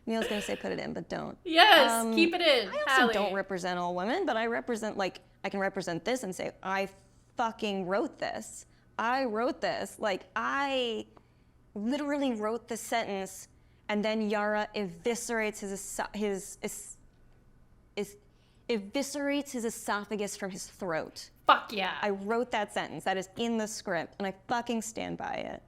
Neil's gonna say put it in, but don't. Yes, keep it in, I also Hallie. don't represent all women, but I represent, like, I can represent this and say, I fucking wrote this. I wrote this. Like, I literally wrote the sentence, and then Yara eviscerates eviscerates his esophagus from his throat. Fuck yeah. I wrote that sentence. That is in the script, and I fucking stand by it.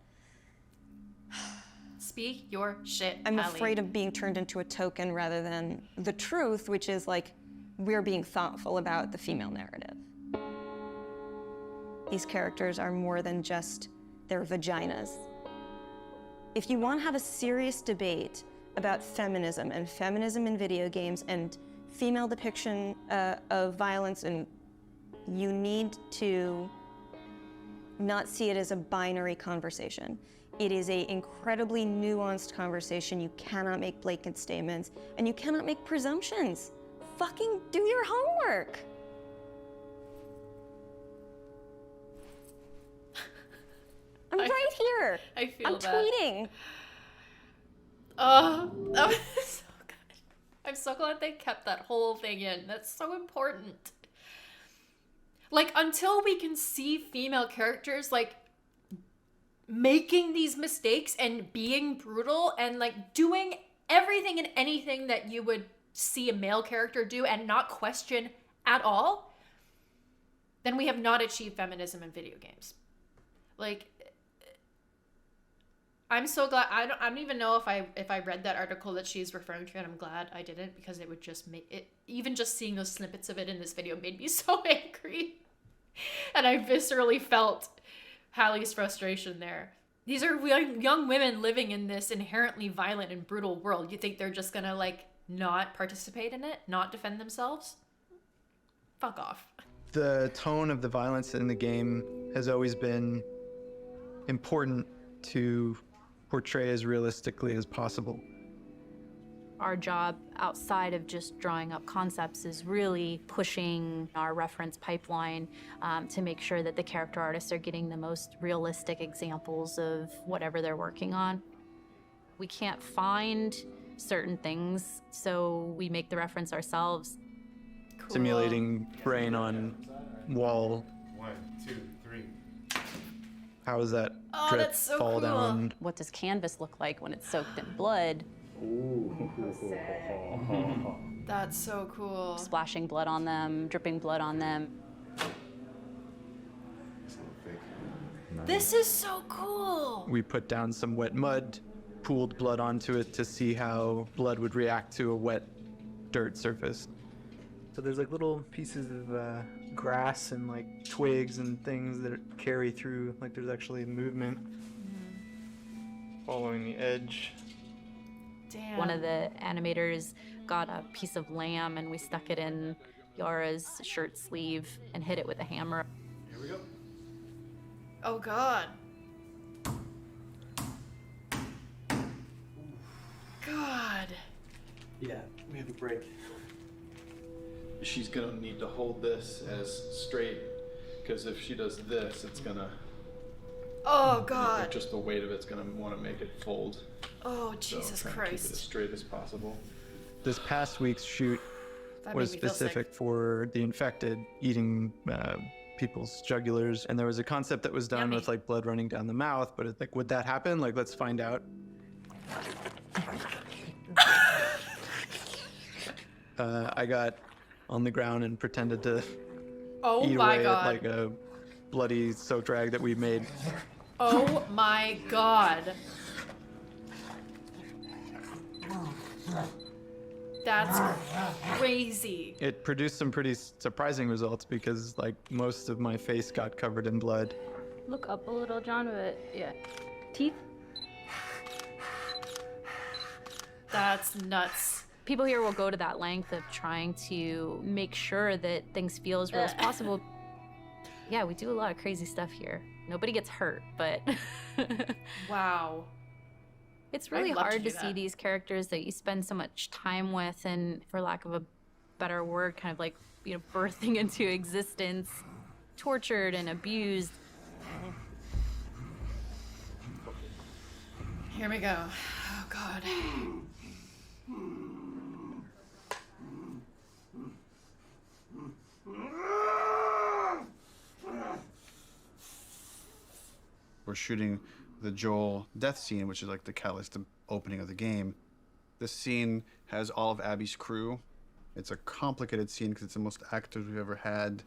Speak your shit, I'm Hallie. afraid of being turned into a token rather than the truth, which is like, we're being thoughtful about the female narrative. These characters are more than just their vaginas. If you want to have a serious debate about feminism and feminism in video games and female depiction of violence, and you need to not see it as a binary conversation. It is an incredibly nuanced conversation. You cannot make blanket statements, and you cannot make presumptions. Fucking do your homework. I'm right here. I feel I'm that. tweeting. Oh, that was so good. I'm so glad they kept that whole thing in. That's so important. Like, until we can see female characters, like, making these mistakes and being brutal and, like, doing everything and anything that you would see a male character do and not question at all, then we have not achieved feminism in video games. Like, I'm so glad. I don't even know if I read that article that she's referring to, and I'm glad I didn't, because it would just make it, even just seeing those snippets of it in this video made me so angry. And I viscerally felt Hallie's frustration there. These are young women living in this inherently violent and brutal world. You think they're just gonna, like, not participate in it? Not defend themselves? Fuck off. The tone of the violence in the game has always been important to portray as realistically as possible. Our job outside of just drawing up concepts is really pushing our reference pipeline to make sure that the character artists are getting the most realistic examples of whatever they're working on. We can't find certain things, so we make the reference ourselves. simulating rain on wall. 1, 2, 3. How does that Oh, drip that's so fall cool. down? What does canvas look like when it's soaked in blood? That's so cool. Splashing blood on them, dripping blood on them. This is so cool. We put down some wet mud, pooled blood onto it to see how blood would react to a wet dirt surface. So there's like little pieces of grass and like twigs and things that carry through, like there's actually movement following the edge. Damn. One of the animators got a piece of lamb and we stuck it in Yara's shirt sleeve and hit it with a hammer. Here we go. Oh god. God. Yeah, we have a break. She's gonna need to hold this as straight, because if she does this, it's gonna. Oh god. Just the weight of it's gonna want to make it fold. Oh Jesus so try and keep it as Christ. straight as possible. This past week's shoot That was made me feel sick. specific for the infected eating people's jugulars, and there was a concept that was done Yummy. with like blood running down the mouth. But it's like, would that happen? Like, let's find out. I got on the ground and pretended to Oh eat my away god. at like a bloody soaked rag that we made. Oh my god. That's crazy. It produced some pretty surprising results because like most of my face got covered in blood. Look up a little, John, but yeah. Teeth? That's nuts. People here will go to that length of trying to make sure that things feel as real as possible. Yeah, we do a lot of crazy stuff here. Nobody gets hurt, but Wow. it's really I'd love to hard do to see that. these characters that you spend so much time with and, for lack of a better word, kind of like, you know, birthing into existence, tortured and abused. Here we go. Oh god. We're shooting the Joel death scene, which is like the catalyst, the opening of the game. This scene has all of Abby's crew. It's a complicated scene because it's the most actors we've ever had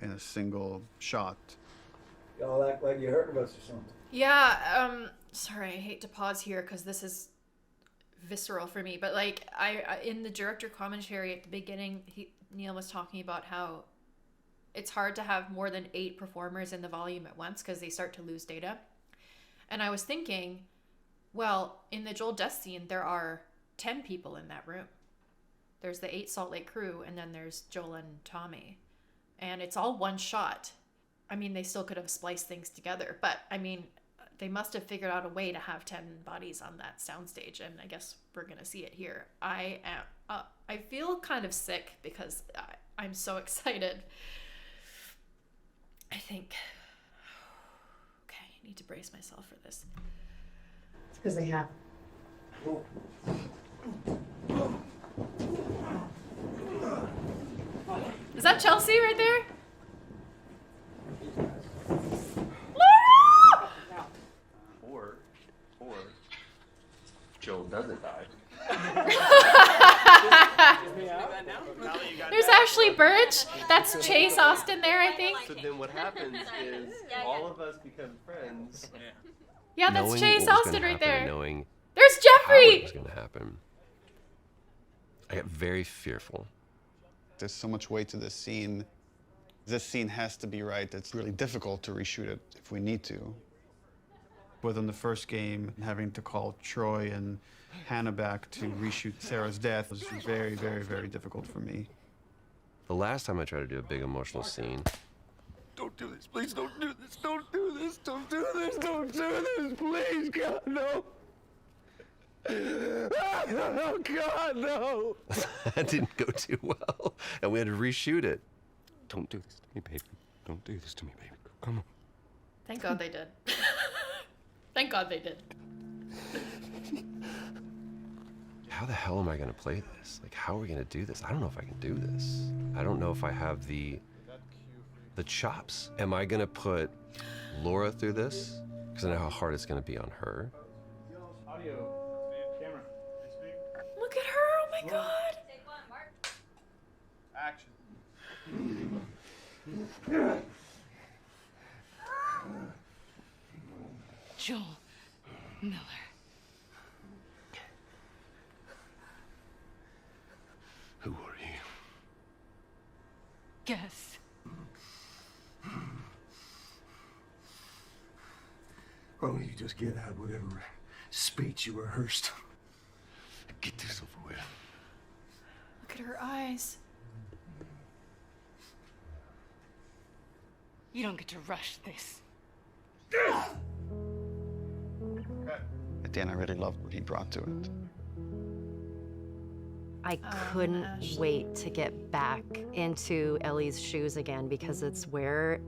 in a single shot. Y'all act like you heard of us or something. Yeah, sorry, I hate to pause here because this is visceral for me, but like I in the director commentary at the beginning, Neil was talking about how it's hard to have more than 8 performers in the volume at once because they start to lose data. And I was thinking, well, in the Joel death scene, there are 10 people in that room. There's the 8 Salt Lake crew, and then there's Joel and Tommy. And it's all one shot. I mean, they still could have spliced things together, but I mean, they must have figured out a way to have 10 bodies on that soundstage, and I guess we're gonna see it here. I feel kind of sick because I'm so excited. I think, okay, I need to brace myself for this. It's because they have. Is that Chelsea right there? Or Joel doesn't die. There's Ashley Birch. That's Chase Austin there, I think. So then what happens is all of us become friends. Yeah, that's Knowing Chase what was Austin gonna right happen there. and knowing There's how Jeffrey. it was going to happen, I got very fearful. There's so much weight to this scene. This scene has to be right. It's really difficult to reshoot it if we need to. Within the first game, having to call Troy and Hannah back to reshoot Sarah's death was very, very, very difficult for me. The last time I tried to do a big emotional scene, Don't do this, please don't do this, don't do this, don't do this, don't do this, please, God, no. Oh, God, no. that didn't go too well, and we had to reshoot it. Don't do this to me, baby. Don't do this to me, baby. Come on. Thank God they did. Thank God they did. how the hell am I going to play this? Like, how are we going to do this? I don't know if I can do this. I don't know if I have the chops. Am I going to put Laura through this? Because I know how hard it's going to be on her. Look at her, oh my god. Take one, Mark. Action. Joel Miller. Who are you? Guess. Why don't you just get out whatever speech you rehearsed? Get this over with. Look at her eyes. You don't get to rush this. At the end, I really loved what he brought to it. I couldn't wait to get back into Ellie's shoes again because it's where,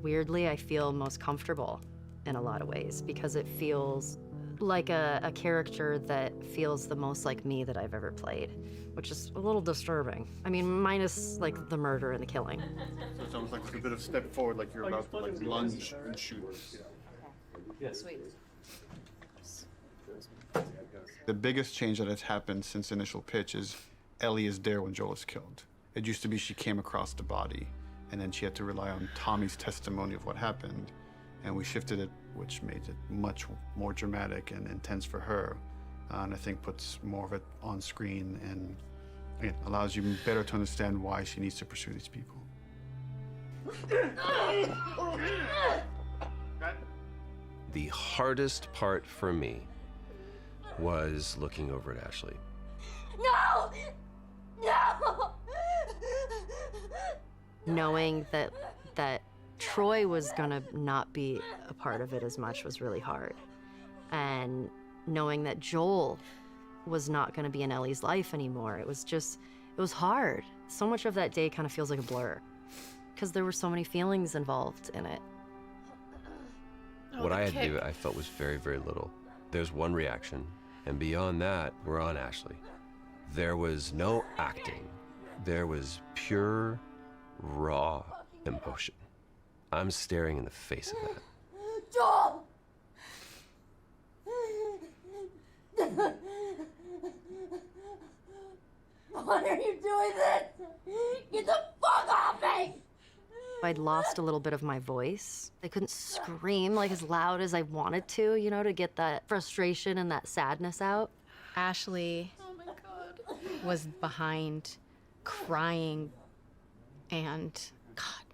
weirdly, I feel most comfortable in a lot of ways because it feels like a character that feels the most like me that I've ever played, which is a little disturbing. I mean, minus like the murder and the killing. So it's almost like a bit of step forward, like you're about to like lunge and shoot. Sweet. The biggest change that has happened since initial pitch is Ellie is there when Joel is killed. It used to be she came across the body, and then she had to rely on Tommy's testimony of what happened, and we shifted it, which made it much more dramatic and intense for her, and I think puts more of it on screen and again, allows you better to understand why she needs to pursue these people. The hardest part for me was looking over at Ashley. No! No! Knowing that Troy was gonna not be a part of it as much was really hard. And knowing that Joel was not gonna be in Ellie's life anymore, it was hard. So much of that day kind of feels like a blur because there were so many feelings involved in it. What I had to do, I felt was very, very little. There's one reaction, and beyond that, we're on Ashley. There was no acting. There was pure, raw emotion. I'm staring in the face of that. Joel! Why are you doing this? Get the fuck off me! I'd lost a little bit of my voice. I couldn't scream like as loud as I wanted to, you know, to get that frustration and that sadness out. Ashley was behind, crying, and God.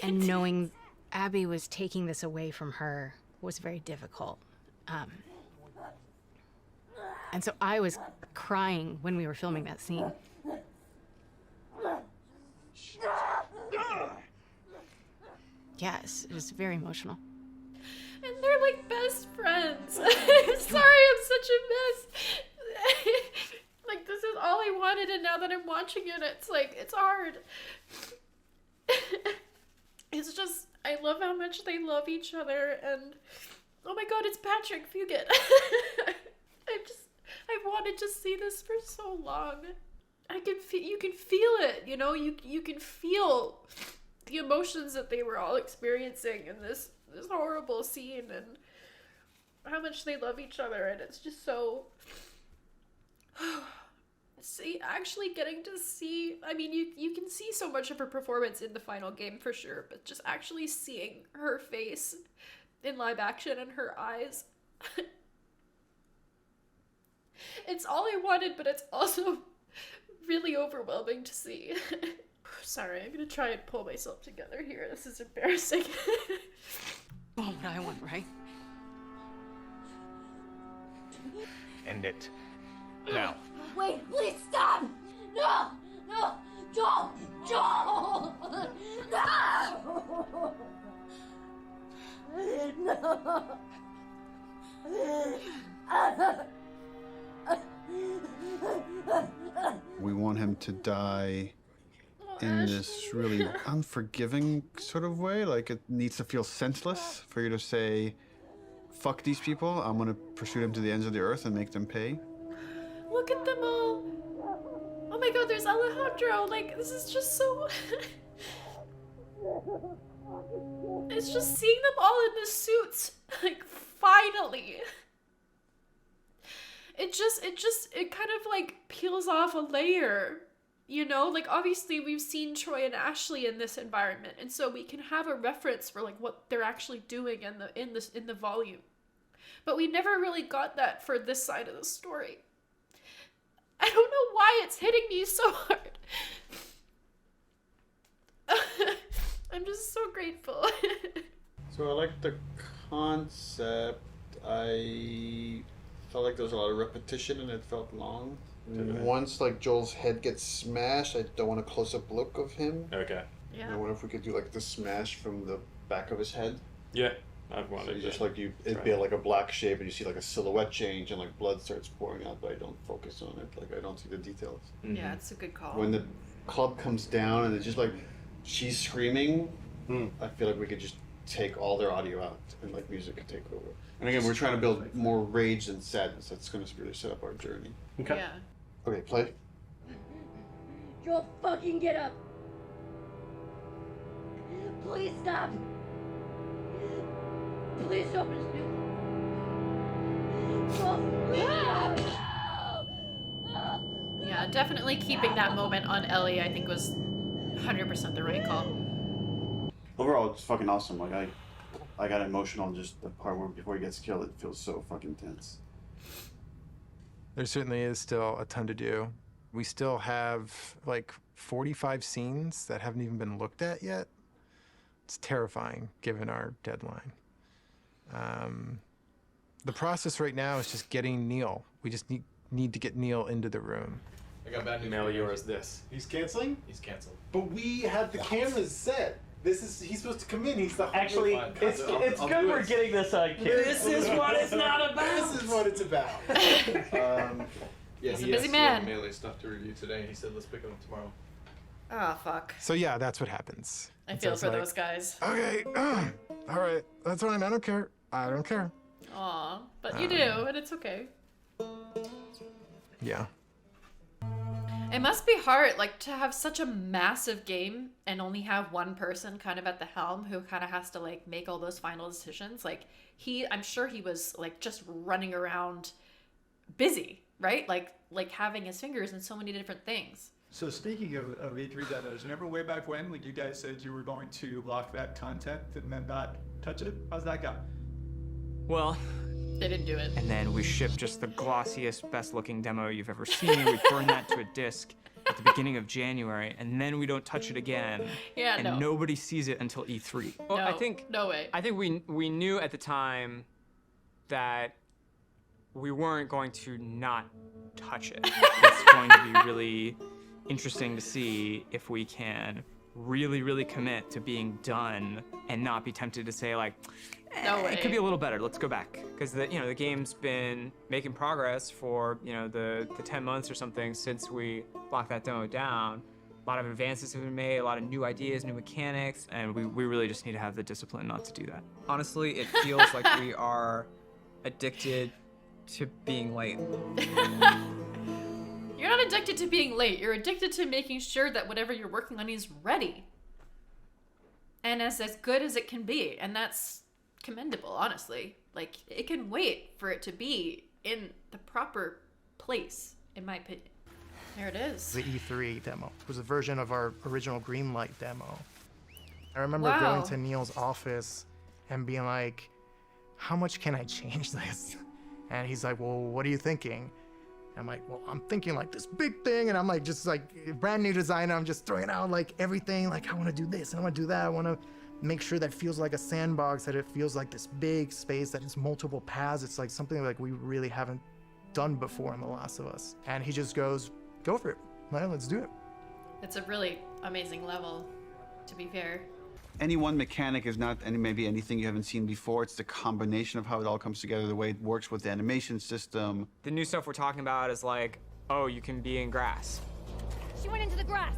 And knowing Abby was taking this away from her was very difficult. And so I was crying when we were filming that scene. Yes, it was very emotional. And they're like best friends. I'm sorry, I'm such a mess. Like, this is all I wanted, and now that I'm watching it, it's like, it's hard. It's just, I love how much they love each other, and oh my god, it's Patrick Fugit. I've wanted to see this for so long. You can feel it, you know, you can feel the emotions that they were all experiencing in this horrible scene, and how much they love each other, and it's just so actually getting to see, I mean, you can see so much of her performance in the final game for sure, but just actually seeing her face in live action and her eyes, it's all I wanted, but it's also really overwhelming to see. Sorry, I'm gonna try and pull myself together here. This is embarrassing. Oh, what I want, right? End it. Now. Wait, please stop! No! No! Joel! Joel! We want him to die in this really unforgiving sort of way. Like, it needs to feel senseless for you to say, fuck these people. I'm gonna pursue them to the ends of the earth and make them pay. Look at them all. Oh my god, there's Alejandro. Like, this is just so... It's just seeing them all in the suits. Like, finally. It kind of like peels off a layer. You know, like obviously we've seen Troy and Ashley in this environment, and so we can have a reference for like what they're actually doing in the volume. But we never really got that for this side of the story. I don't know why it's hitting me so hard. I'm just so grateful. So I like the concept. I felt like there was a lot of repetition and it felt long. Once like Joel's head gets smashed, I don't want a close-up look of him. Okay. Yeah. I wonder if we could do like the smash from the back of his head. Yeah, I'd want So it. you just like it'd be like a black shape, and you see like a silhouette change, and like blood starts pouring out, but I don't focus on it. Like I don't see the details. Yeah, it's a good call. When the club comes down and it's just like she's screaming, I feel like we could just take all their audio out and like music could take over. And again, we're trying to build more rage than sadness. That's going to really set up our journey. Okay. Yeah. Okay, play. Joel, fucking get up. Please stop. Please don't just do. Joel, please stop. Yeah, definitely keeping that moment on Ellie, I think, was 100% the right call. Overall, it's fucking awesome. Like I got emotional just the part where before he gets killed. It feels so fucking tense. There certainly is still a ton to do. We still have like 45 scenes that haven't even been looked at yet. It's terrifying given our deadline. The process right now is just getting Neil. We just need to get Neil into the room. I got bad news. Mail yours this. He's canceling? He's canceled. But we had the cameras set. He's supposed to come in. He's the Actually, it's good we're getting this on camera. This is what it's not about. This is what it's about. Yeah, he's a busy man. Melee stuff to review today. He said let's pick it up tomorrow. Oh, fuck. So yeah, that's what happens. I It's feel just for like, those guys. Okay, all right, that's fine. I don't care. I don't care. Aw, but you do, and it's okay. Yeah. It must be hard, like, to have such a massive game and only have one person kind of at the helm who kind of has to, like, make all those final decisions. Like, I'm sure he was, like, just running around busy, right? Like having his fingers in so many different things. So speaking of E3 demos, remember way back when you guys said you were going to lock that content and then not touch it? How's that go? Well, they didn't do it. And then we shipped just the glossiest, best-looking demo you've ever seen. We burned that to a disc at the beginning of January, and then we don't touch it again. Yeah, and no. nobody sees it until E3. Well, No way. I think we knew at the time that we weren't going to not touch it. It's going to be really interesting to see if we can really, really commit to being done and not be tempted to say like, no way. It could be a little better. Let's go back, because the game's been making progress for the 10 months or something since we locked that demo down. A lot of advances have been made, a lot of new ideas, new mechanics, and we really just need to have the discipline not to do that. Honestly, it feels like we are addicted to being late. You're not addicted to being late. You're addicted to making sure that whatever you're working on is ready. And as good as it can be. And that's commendable, honestly. Like, it can wait for it to be in the proper place, in my opinion. There it is. The E3 demo. It was a version of our original Greenlight demo. I remember Wow. going to Neil's office and being like, how much can I change this? And he's like, well, what are you thinking? I'm like, well, I'm thinking like this big thing, and I'm like, just like brand new designer. I'm just throwing out like everything. Like I want to do this, and I want to do that. I want to make sure that it feels like a sandbox, that it feels like this big space, that it's multiple paths. It's like something like we really haven't done before in The Last of Us. And he just goes, go for it. Well, let's do it. It's a really amazing level, to be fair. Any one mechanic is not maybe anything you haven't seen before. It's the combination of how it all comes together, the way it works with the animation system. The new stuff we're talking about is like, oh, you can be in grass. She went into the grass.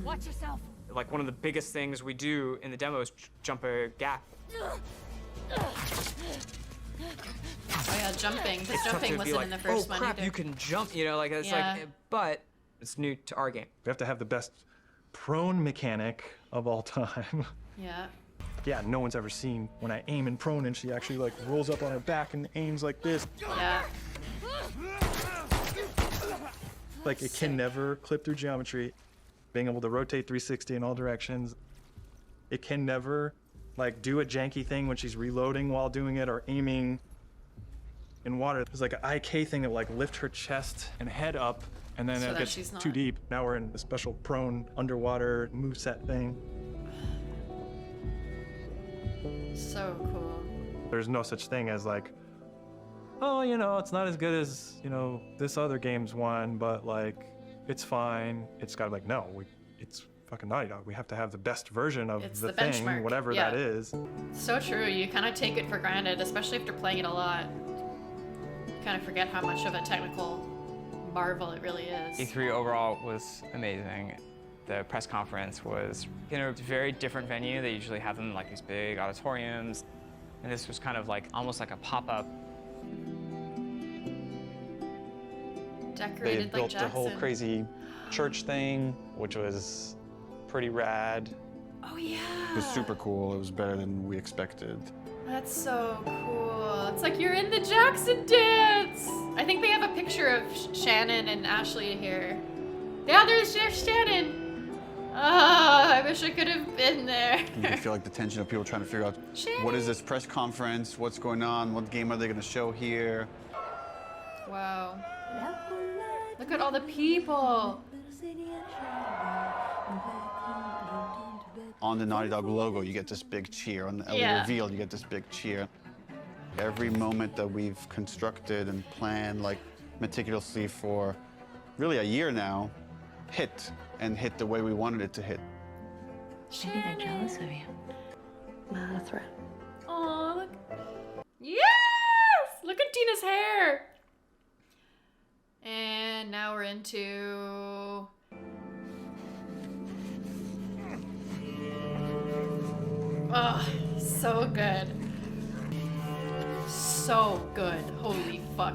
Watch yourself. Like, one of the biggest things we do in the demo is jump a gap. jumping, because It's tough jumping to be wasn't like, in the first oh one crap, either. you can jump, you know, like it's Yeah. like, but it's new to our game. We have to have the best prone mechanic of all time. Yeah. Yeah, no one's ever seen when I aim in prone and she actually like rolls up on her back and aims like this. Yeah. Like it can never clip through geometry. Being able to rotate 360 in all directions. It can never like do a janky thing when she's reloading while doing it or aiming in water. There's like an IK thing that like lift her chest and head up and then So it that gets she's not- too deep. Now we're in a special prone underwater moveset thing. So cool. There's no such thing as like, oh, you know, it's not as good as, you know, this other game's one, but like, it's fine. It's gotta be like, no, it's fucking Naughty Dog. We have to have the best version of It's the the thing, benchmark, whatever yeah. that is. So true. You kind of take it for granted, especially after playing it a lot. You kind of forget how much of a technical marvel it really is. E3 overall was amazing. The press conference was in a very different venue. They usually have them in like these big auditoriums. And this was kind of like, almost like a pop-up. They Decorated like built Jackson. a whole crazy church thing, which was pretty rad. Oh yeah. It was super cool. It was better than we expected. That's so cool. It's like you're in the Jackson dance. I think they have a picture of Shannon and Ashley here. Yeah, there's Shannon. Ah, I wish I could have been there. You can feel like the tension of people trying to figure out what is this press conference, what's going on, what game are they going to show here. Wow. Look at all the people. On the Naughty Dog logo, you get this big cheer. On the Ellie Yeah. reveal, you get this big cheer. Every moment that we've constructed and planned like meticulously for really a year now, hit the way we wanted it to hit. Maybe they're jealous of you. Not a threat. Oh, look. Yes! Look at Tina's hair. And now we're into... Oh, so good. So good. Holy fuck.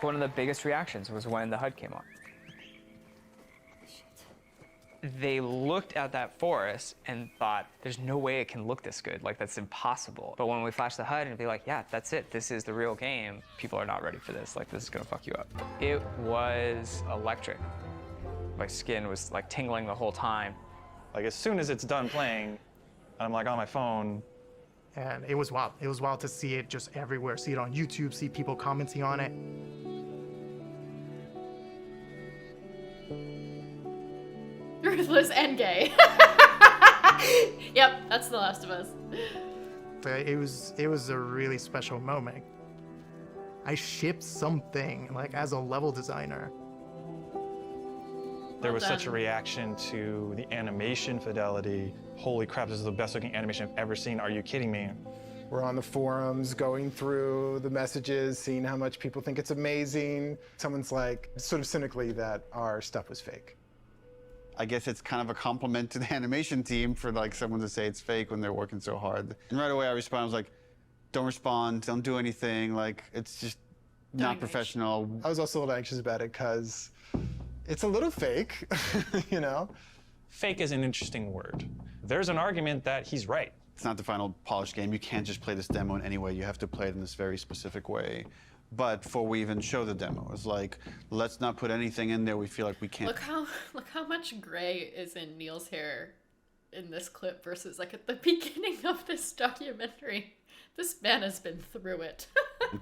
One of the biggest reactions was when the HUD came on. They looked at that forest and thought, there's no way it can look this good. Like, that's impossible. But when we flash the HUD and be like, yeah, that's it. This is the real game. People are not ready for this. Like, this is gonna fuck you up. It was electric. My skin was like tingling the whole time. Like as soon as it's done playing, I'm like on my phone. And it was wild. It was wild to see it just everywhere. See it on YouTube, see people commenting on it. Ruthless and gay. Yep, that's The Last of Us. But it was a really special moment. I shipped something like as a level designer. There was Well such a done. reaction to the animation fidelity. Holy crap, this is the best looking animation I've ever seen. Are you kidding me? We're on the forums, going through the messages, seeing how much people think it's amazing. Someone's like, sort of cynically, that our stuff was fake. I guess it's kind of a compliment to the animation team for like someone to say it's fake when they're working so hard. And right away I responded, I was like, don't respond, don't do anything. Like, it's just not professional. I was also a little anxious about it because it's a little fake, you know? Fake is an interesting word. There's an argument that he's right. It's not the final polished game. You can't just play this demo in any way. You have to play it in this very specific way. But before we even show the demo, it was like, let's not put anything in there we feel like we can't. Look how much gray is in Neil's hair in this clip versus like at the beginning of this documentary. This man has been through it.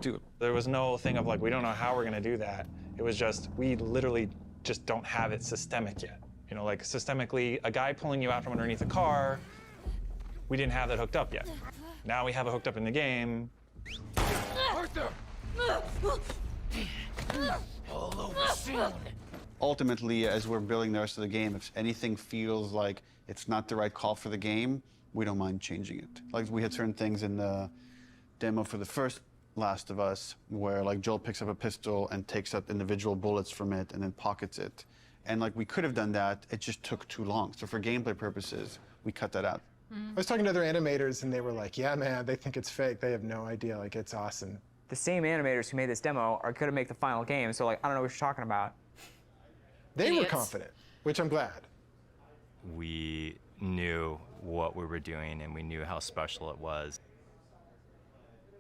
do. There was no thing of like, we don't know how we're gonna do that. It was just, we literally just don't have it systemic yet. You know, like systemically, a guy pulling you out from underneath a car, we didn't have that hooked up yet. Now we have it hooked up in the game. Arthur! Ultimately, as we're building the rest of the game, if anything feels like it's not the right call for the game, we don't mind changing it. Like we had certain things in the demo for the first Last of Us where like Joel picks up a pistol and takes out individual bullets from it and then pockets it. And like we could have done that, it just took too long. So for gameplay purposes, we cut that out. I was talking to other animators and they were like, yeah, man, they think it's fake. They have no idea. Like, it's awesome. The same animators who made this demo are going to make the final game, so like, I don't know what you're talking about. They were confident, which I'm glad. We knew what we were doing and we knew how special it was.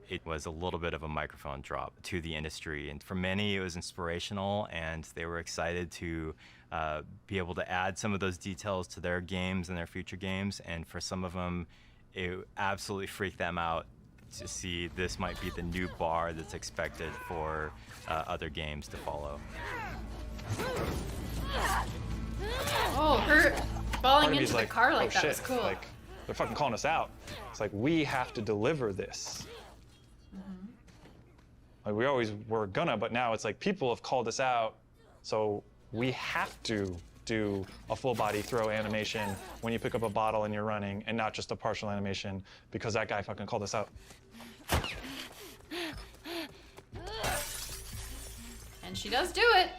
It was a little bit of a microphone drop to the industry, and for many it was inspirational, and they were excited to be able to add some of those details to their games and their future games, and for some of them it absolutely freaked them out to see this might be the new bar that's expected for other games to follow. Oh, her Part falling of me into is the like, car like oh, that shit. was cool. Like, they're fucking calling us out. It's like, we have to deliver this. Like, we always were gonna, but now it's like people have called us out, so we have to do a full body throw animation when you pick up a bottle and you're running, and not just a partial animation because that guy fucking called us out. And she does do it.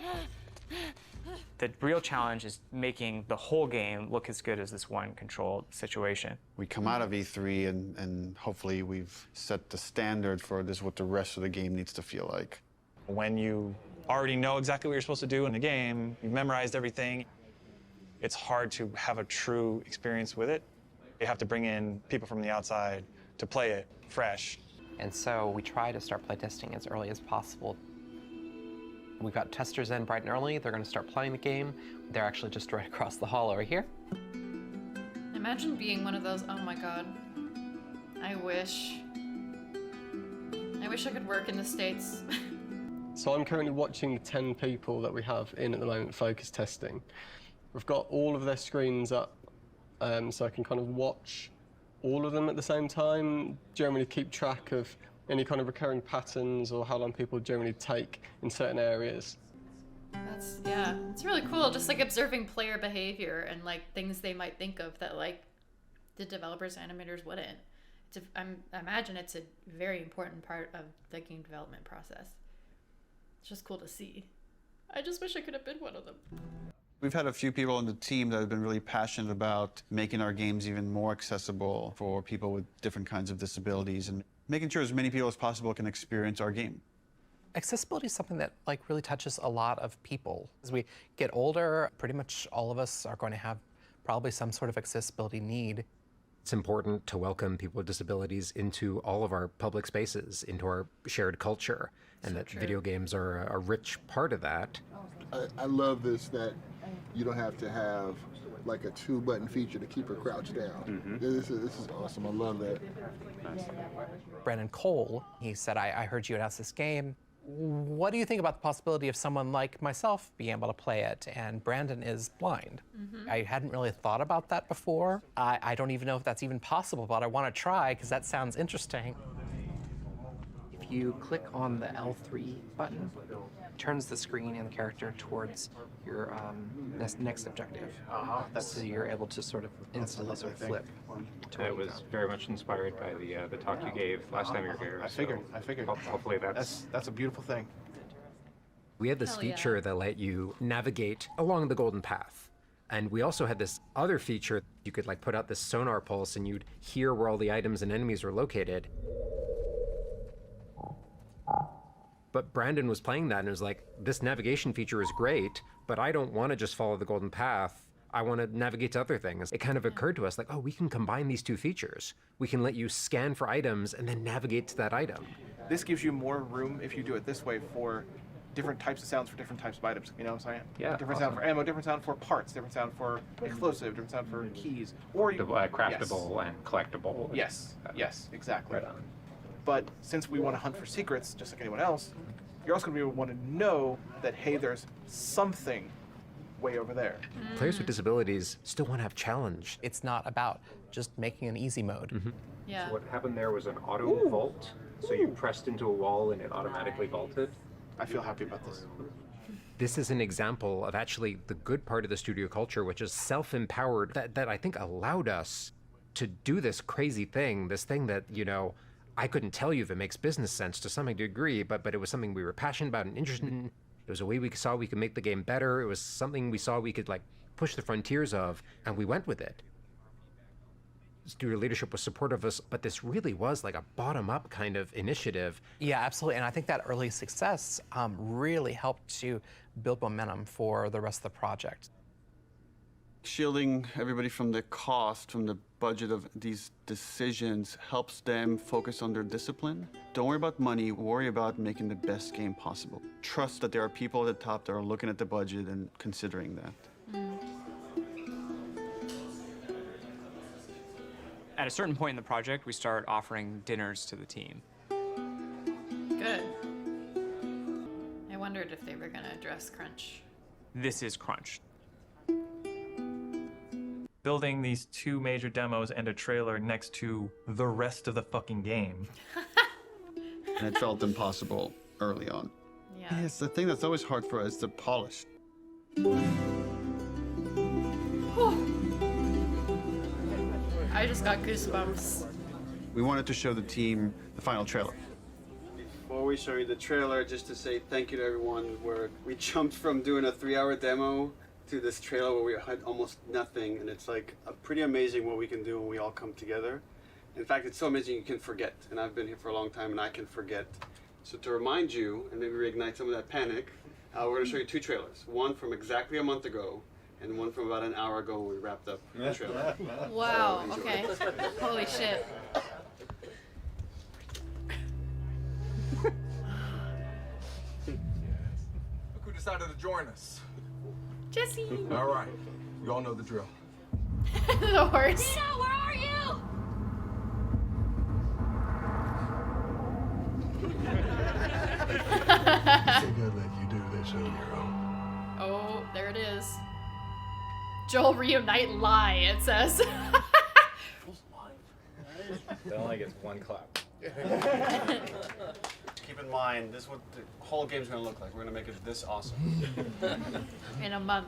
The real challenge is making the whole game look as good as this one controlled situation. We come out of E3 and hopefully we've set the standard for this, what the rest of the game needs to feel like. When you already know exactly what you're supposed to do in the game, you've memorized everything, it's hard to have a true experience with it. You have to bring in people from the outside to play it fresh. And so we try to start playtesting as early as possible. We've got testers in bright and early. They're going to start playing the game. They're actually just right across the hall over here. Imagine being one of those. Oh my god. I wish I could work in the States. So I'm currently watching the 10 people that we have in at the moment focus testing. We've got all of their screens up, so I can kind of watch all of them at the same time, generally keep track of any kind of recurring patterns or how long people generally take in certain areas. Yeah, it's really cool, just like observing player behavior and like things they might think of that like the developers, animators wouldn't. I imagine it's a very important part of the game development process. It's just cool to see. I just wish I could have been one of them. We've had a few people on the team that have been really passionate about making our games even more accessible for people with different kinds of disabilities and making sure as many people as possible can experience our game. Accessibility is something that really touches a lot of people. As we get older, pretty much all of us are going to have probably some sort of accessibility need. It's important to welcome people with disabilities into all of our public spaces, into our shared culture, and that video games are a rich part of that. I love this, that you don't have to have like a 2-button feature to keep her crouched down. This is awesome. I love that. Brandon Cole, he said, I heard you announce this game. What do you think about the possibility of someone like myself being able to play it? And Brandon is blind. I hadn't really thought about that before. I don't even know if that's even possible, but I want to try because that sounds interesting. If you click on the L3 button, it turns the screen and the character towards your next objective. So you're able to sort of instantly sort of flip. It was very much inspired by the talk you gave last time you were here. I figured. Hopefully That's a beautiful thing. We had this Hell yeah. feature that let you navigate along the golden path. And we also had this other feature. You could put out this sonar pulse and you'd hear where all the items and enemies were located. But Brandon was playing that and it was like, this navigation feature is great, but I don't want to just follow the golden path. I want to navigate to other things. It kind of occurred to us we can combine these two features. We can let you scan for items and then navigate to that item. This gives you more room if you do it this way for different types of sounds for different types of items. You know what I'm saying? Yeah, Different sound for ammo, different sound for parts, different sound for explosive, different sound for keys. Or craftable and collectible. Yes, exactly. Right on. But since we want to hunt for secrets, just like anyone else, you're also going to want to know that, hey, there's something way over there. Players with disabilities still want to have challenge. It's not about just making an easy mode. Yeah. So what happened there was an auto vault. So you pressed into a wall and it automatically vaulted. I feel happy about this. This is an example of actually the good part of the studio culture, which is self-empowered, that I think allowed us to do this crazy thing, this thing that, I couldn't tell you if it makes business sense to some degree, but it was something we were passionate about and interested in. It was a way we saw we could make the game better. It was something we saw we could push the frontiers of, and we went with it. studio leadership was supportive of us, but this really was like a bottom-up kind of initiative. Yeah, absolutely. And I think that early success really helped to build momentum for the rest of the project. Shielding everybody from the cost, from the budget of these decisions helps them focus on their discipline. Don't worry about money, worry about making the best game possible. Trust that there are people at the top that are looking at the budget and considering that. At a certain point in the project, we start offering dinners to the team. Good. I wondered if they were gonna address crunch. This is crunch. Building these 2 major demos and a trailer next to the rest of the fucking game. And it felt impossible early on. Yeah. It's the thing that's always hard for us to polish. I just got goosebumps. We wanted to show the team the final trailer. Before we show you the trailer, just to say thank you to everyone, where we jumped from doing a 3-hour demo to this trailer where we had almost nothing, and it's like pretty amazing what we can do when we all come together. In fact, it's so amazing you can forget, and I've been here for a long time and I can forget. So to remind you, and maybe reignite some of that panic, we're going to show you 2 trailers. One from exactly a month ago, and one from about an hour ago when we wrapped up the trailer. Wow, So enjoy. okay. Holy shit. Look who decided to join us. Jesse. All right, you all know the drill. The horse. Nina, where are you? I think I'd let you do this on your own. Oh, there it is. Joel reunite lie, it says. It only gets 1 clap. Keep in mind, this is what the whole game's going to look like. We're going to make it this awesome. In a month.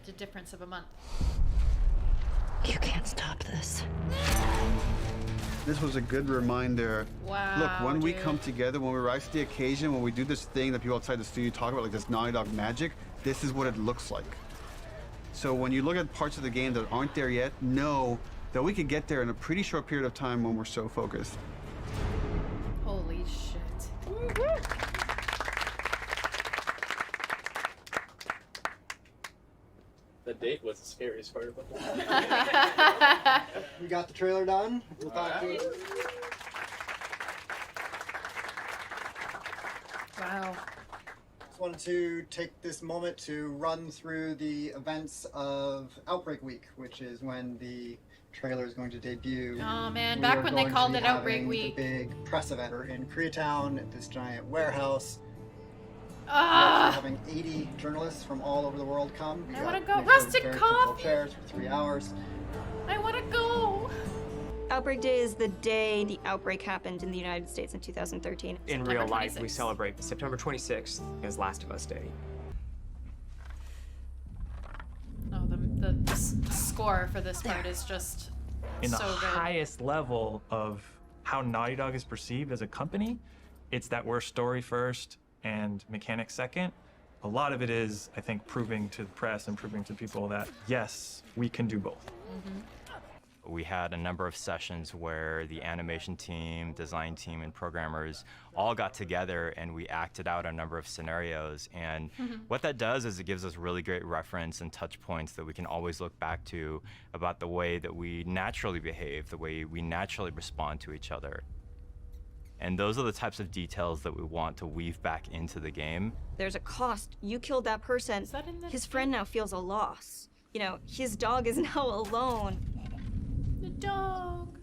The difference of a month. You can't stop this. This was a good reminder. Wow, Look, when we dude. come together, when we rise to the occasion, when we do this thing that people outside the studio talk about, like this Naughty Dog magic, this is what it looks like. So when you look at parts of the game that aren't there yet, know that we could get there in a pretty short period of time when we're so focused. Holy shit. The date was the scariest part about that. We got the trailer done. We'll talk to it. Wow. Just wanted to take this moment to run through the events of Outbreak Week, which is when the trailer is going to debut. Oh man, We back are when they going to called be it Outbreak having Week. The big press event in Koreatown at this giant warehouse. Ah! We're having 80 journalists from all over the world come. We I got wanna go. made sure Rustic very comfortable coffee! chairs for 3 hours. I want to go. Outbreak Day is the day the outbreak happened in the United States in 2013. In September real life, we 26th. celebrate September 26th as Last of Us Day. Oh, the score for this part is just In the so good. highest level of how Naughty Dog is perceived as a company, it's that we're story first and mechanics second. A lot of it is, I think, proving to the press and proving to people that, yes, we can do both. We had a number of sessions where the animation team, design team, and programmers all got together and we acted out a number of scenarios. And what that does is it gives us really great reference and touch points that we can always look back to about the way that we naturally behave, the way we naturally respond to each other. And those are the types of details that we want to weave back into the game. There's a cost. You killed that person. His friend now feels a loss. You know, his dog is now alone. The dog.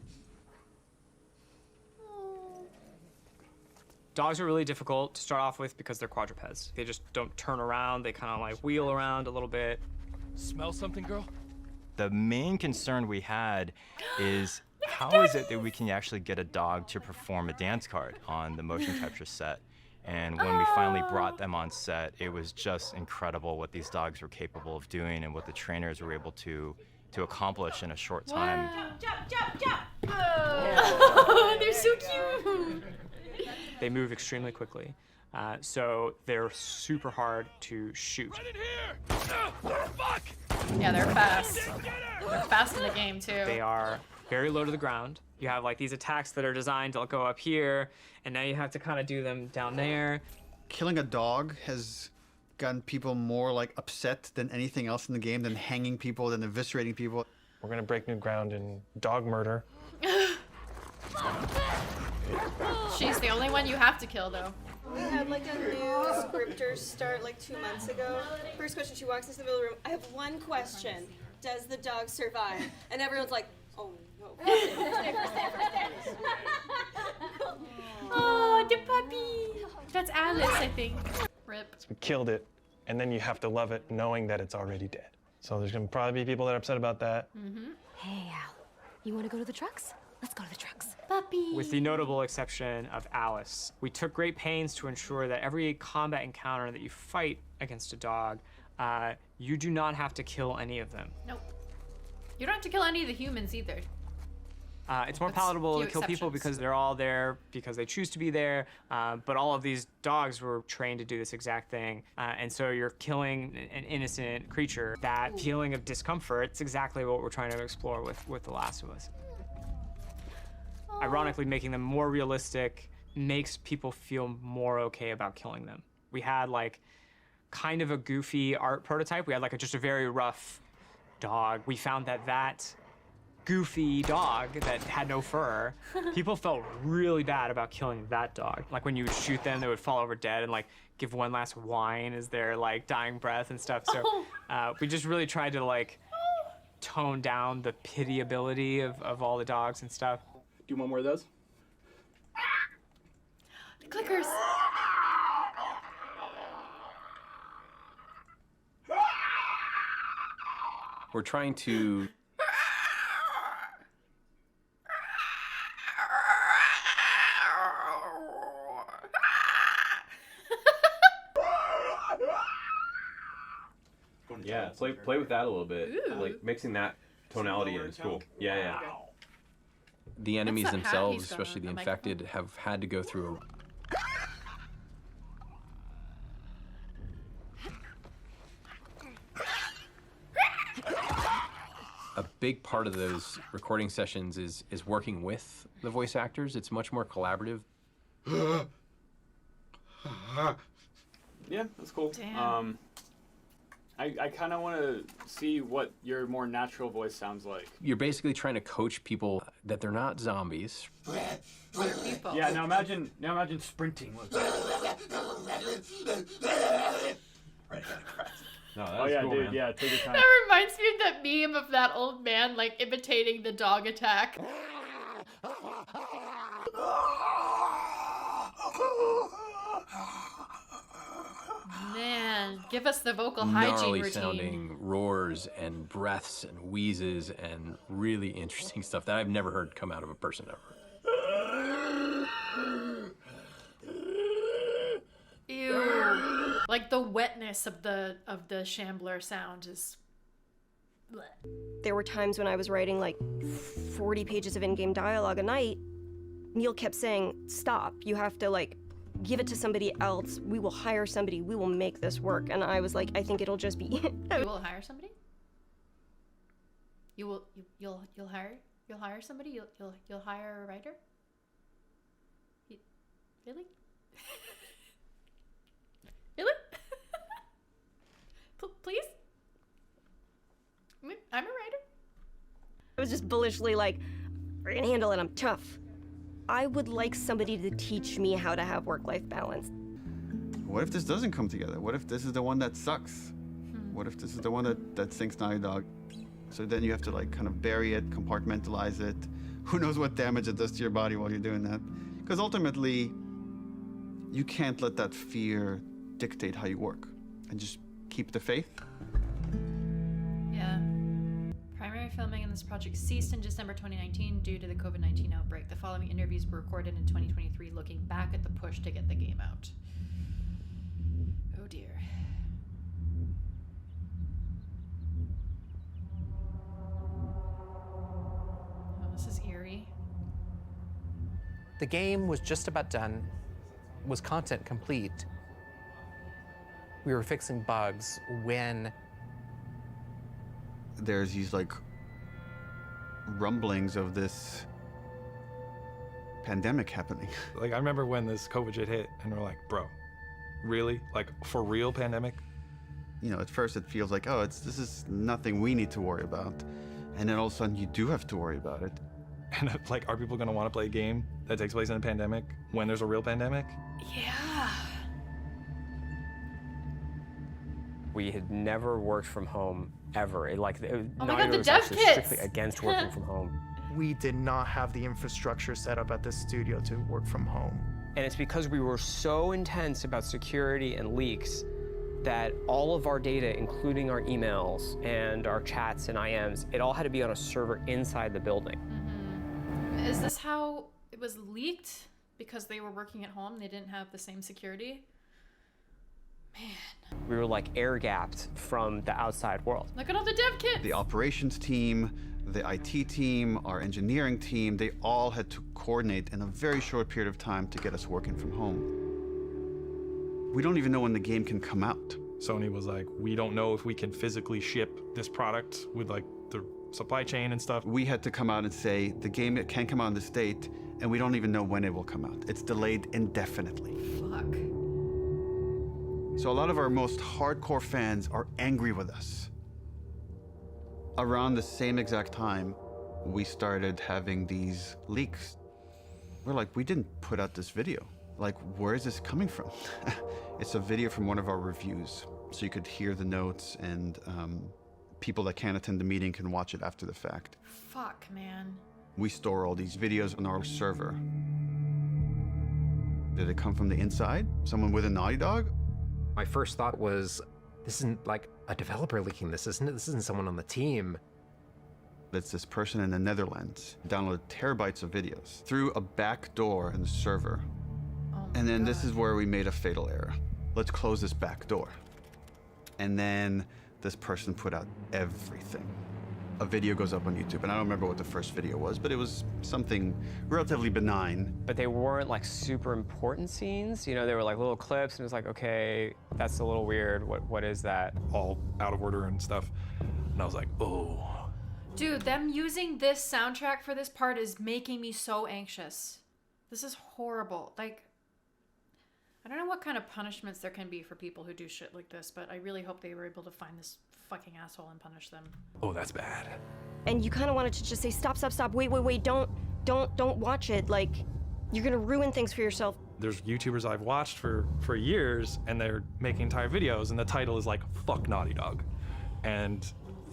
Dogs are really difficult to start off with because they're quadrupeds. They just don't turn around. They kind of like wheel around a little bit. Smell something, girl? The main concern we had is how is it that we can actually get a dog to perform a dance card on the motion capture set? And when we finally brought them on set, it was just incredible what these dogs were capable of doing and what the trainers were able to accomplish in a short time. Jump, jump, jump! Oh, they're so cute. They move extremely quickly. So they're super hard to shoot. Fuck! Yeah, they're fast. They're fast in the game too. They are very low to the ground. You have like these attacks that are designed to go up here, and now you have to kind of do them down there. Killing a dog has gotten people more like upset than anything else in the game, than hanging people, than eviscerating people. We're gonna break new ground in dog murder. She's the only one you have to kill, though. We had like a new scripter start like 2 months ago. First question, she walks into the middle of the room. I have one question. Does the dog survive? And everyone's like, oh no. Oh, the puppy. That's Alice, I think. Rip. We killed it, and then you have to love it knowing that it's already dead. So there's gonna probably be people that are upset about that. Hey, Al, you want to go to the trucks? Let's go to the trucks. Puppy. With the notable exception of Alice, we took great pains to ensure that every combat encounter that you fight against a dog, you do not have to kill any of them. Nope. You don't have to kill any of the humans either. It's more With palatable to few kill people exceptions. because they're all there because they choose to be there. But all of these dogs were trained to do this exact thing. And so you're killing an innocent creature. That feeling of discomfort, it's exactly what we're trying to explore with The Last of Us. Ironically, making them more realistic makes people feel more okay about killing them. We had like kind of a goofy art prototype. We had like just a very rough dog. We found that goofy dog that had no fur, people felt really bad about killing that dog. Like when you would shoot them, they would fall over dead and like give one last whine as their like dying breath and stuff. So we just really tried to like tone down the pitiability of all the dogs and stuff. Do one more of those. The clickers. We're trying to yeah, play with that a little bit. Ooh. Like mixing that tonality in is cool. Yeah, yeah. The enemies that hat themselves, he's got especially the on? A infected, have had to go through a big part of those recording sessions is working with the voice actors. It's much more collaborative. Yeah, that's cool. Damn. I kind of want to see what your more natural voice sounds like. You're basically trying to coach people that they're not zombies. People. Yeah, now imagine sprinting. Look. No, Oh yeah, dude. Man. Yeah, take your time. That reminds me of that meme of that old man like imitating the dog attack. Man, give us the vocal hygiene Gnarly routine. sounding roars and breaths and wheezes and really interesting stuff that I've never heard come out of a person ever. Ew. Like the wetness of the shambler sound is. Blech. There were times when I was writing like 40 pages of in-game dialogue a night. Neil kept saying, stop, you have to like give it to somebody else. We will hire somebody, we will make this work. And I was like, I think it'll just be. You will hire somebody? You'll hire somebody? You'll hire a writer? Really? Really? Please? I'm a writer. I was just bullishly like, I can handle it, I'm tough. I would like somebody to teach me how to have work-life balance. What if this doesn't come together? What if this is the one that sucks? What if this is the one that sinks Naughty Dog? So then you have to like kind of bury it, compartmentalize it. Who knows what damage it does to your body while you're doing that? Because ultimately, you can't let that fear dictate how you work. And just keep the faith. Yeah. Primary filming in this project ceased in December 2019 due to the COVID-19 outbreak. The following interviews were recorded in 2023, looking back at the push to get the game out. Oh dear. Oh, this is eerie. The game was just about done, was content complete. We were fixing bugs when there's these like rumblings of this pandemic happening. Like, I remember when this COVID shit hit, and we're like, bro, really? Like, for real pandemic? You know, at first it feels like, oh, this is nothing we need to worry about. And then all of a sudden you do have to worry about it. And like, are people gonna want to play a game that takes place in a pandemic when there's a real pandemic? Yeah. We had never worked from home ever. Oh my God, neither the was dev actually kits! strictly against working from home. We did not have the infrastructure set up at this studio to work from home. And it's because we were so intense about security and leaks that all of our data, including our emails and our chats and IMs, it all had to be on a server inside the building. Is this how it was leaked? Because they were working at home, they didn't have the same security? Man. We were like air-gapped from the outside world. Look at all the dev kits! The operations team, the IT team, our engineering team, they all had to coordinate in a very short period of time to get us working from home. We don't even know when the game can come out. Sony was like, we don't know if we can physically ship this product with like the supply chain and stuff. We had to come out and say, the game can come out in this date, and we don't even know when it will come out. It's delayed indefinitely. Fuck. So a lot of our most hardcore fans are angry with us. Around the same exact time, we started having these leaks. We're like, we didn't put out this video. Like, where is this coming from? It's a video from one of our reviews, so you could hear the notes, and people that can't attend the meeting can watch it after the fact. Fuck, man. We store all these videos on our server. Did it come from the inside? Someone with a Naughty Dog? My first thought was, this isn't like a developer leaking this, isn't it? This isn't someone on the team. It's this person in the Netherlands downloaded terabytes of videos through a back door in the server. And then this is where we made a fatal error. Let's close this back door. And then this person put out everything. A video goes up on YouTube, and I don't remember what the first video was, but it was something relatively benign. But they weren't like super important scenes. You know, they were like little clips, and it was like, okay, that's a little weird. What is that? All out of order and stuff. And I was like, oh. Dude, them using this soundtrack for this part is making me so anxious. This is horrible. Like, I don't know what kind of punishments there can be for people who do shit like this, but I really hope they were able to find this fucking asshole and punish them. Oh, that's bad. And you kind of wanted to just say, stop, wait, don't watch it. Like, you're gonna ruin things for yourself. There's YouTubers I've watched for years, and they're making entire videos, and the title is like, fuck Naughty Dog. And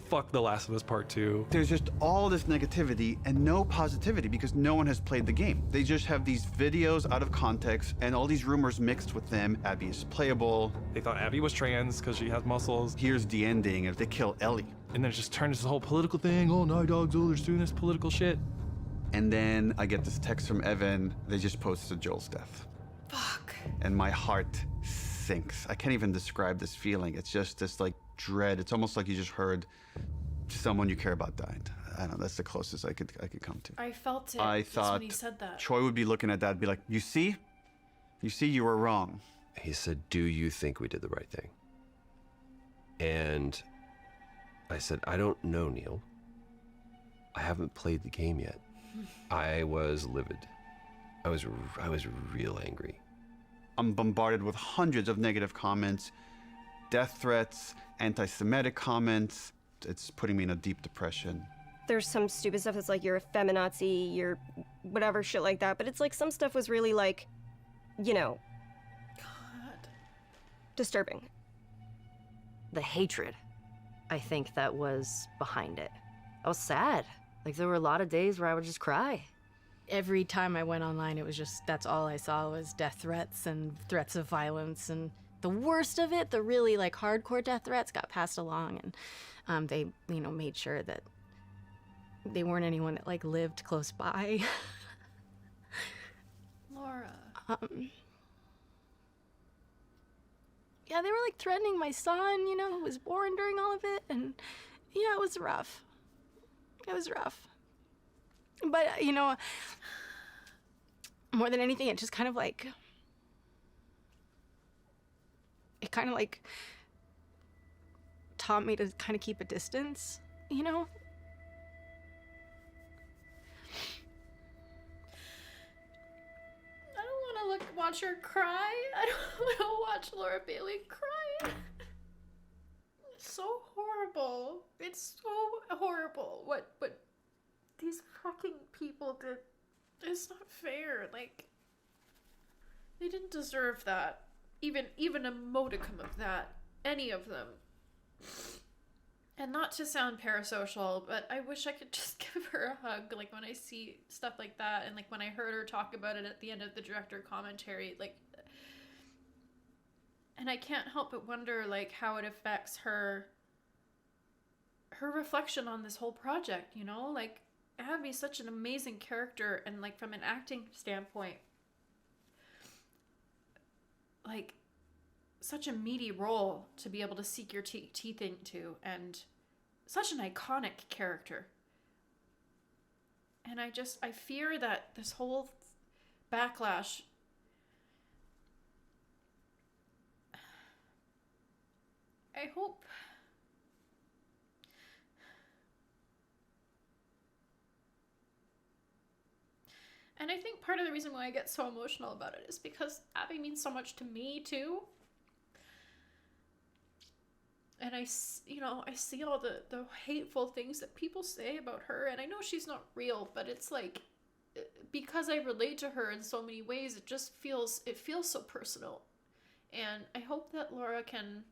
fuck The Last of Us Part 2. There's just all this negativity and no positivity because no one has played the game. They just have these videos out of context and all these rumors mixed with them. Abby is playable. They thought Abby was trans because she has muscles. Here's the ending if they kill Ellie. And then it just turned into this whole political thing. Oh, Naughty Dog's they're doing this political shit. And then I get this text from Evan. They just posted Joel's death. Fuck. And my heart sinks. I can't even describe this feeling. It's just this like dread. It's almost like you just heard someone you care about died. I don't know, that's the closest I could come to. I felt it. I just thought when he said that. Troy would be looking at that and be like, you see, you were wrong. He said, do you think we did the right thing? And I said, I don't know, Neil. I haven't played the game yet. I was livid. I was real angry. I'm bombarded with hundreds of negative comments, death threats, anti-Semitic comments. It's putting me in a deep depression. There's some stupid stuff that's like, you're a feminazi, you're whatever shit like that, but it's like some stuff was really like, you know, God, disturbing. The hatred, I think, that was behind it. I was sad. Like, there were a lot of days where I would just cry. Every time I went online, it was just, that's all I saw was death threats and threats of violence. And the worst of it, the really like hardcore death threats got passed along, and they, you know, made sure that they weren't anyone that like lived close by. Laura. Yeah, they were like threatening my son, you know, who was born during all of it, and yeah, it was rough. It was rough. But, you know, more than anything, it just kind of like, it kind of like taught me to kind of keep a distance you know? I don't want to watch her cry. I don't want to watch Laura Bailey cry. It's so horrible. It's so horrible. What these fucking people did. It's not fair. Like, they didn't deserve that. Even a modicum of that. Any of them. And not to sound parasocial, but I wish I could just give her a hug, like, when I see stuff like that, and, like, when I heard her talk about it at the end of the director commentary, like, and I can't help but wonder, like, how it affects her reflection on this whole project, you know? Like, Abby's such an amazing character, and, like, from an acting standpoint, like, such a meaty role to be able to sink your teeth into, and such an iconic character. And I fear that this whole backlash, I hope and I think part of the reason why I get so emotional about it is because Abby means so much to me too. And I see all the hateful things that people say about her, and I know she's not real, but it's like, because I relate to her in so many ways, it feels so personal. And I hope that Laura can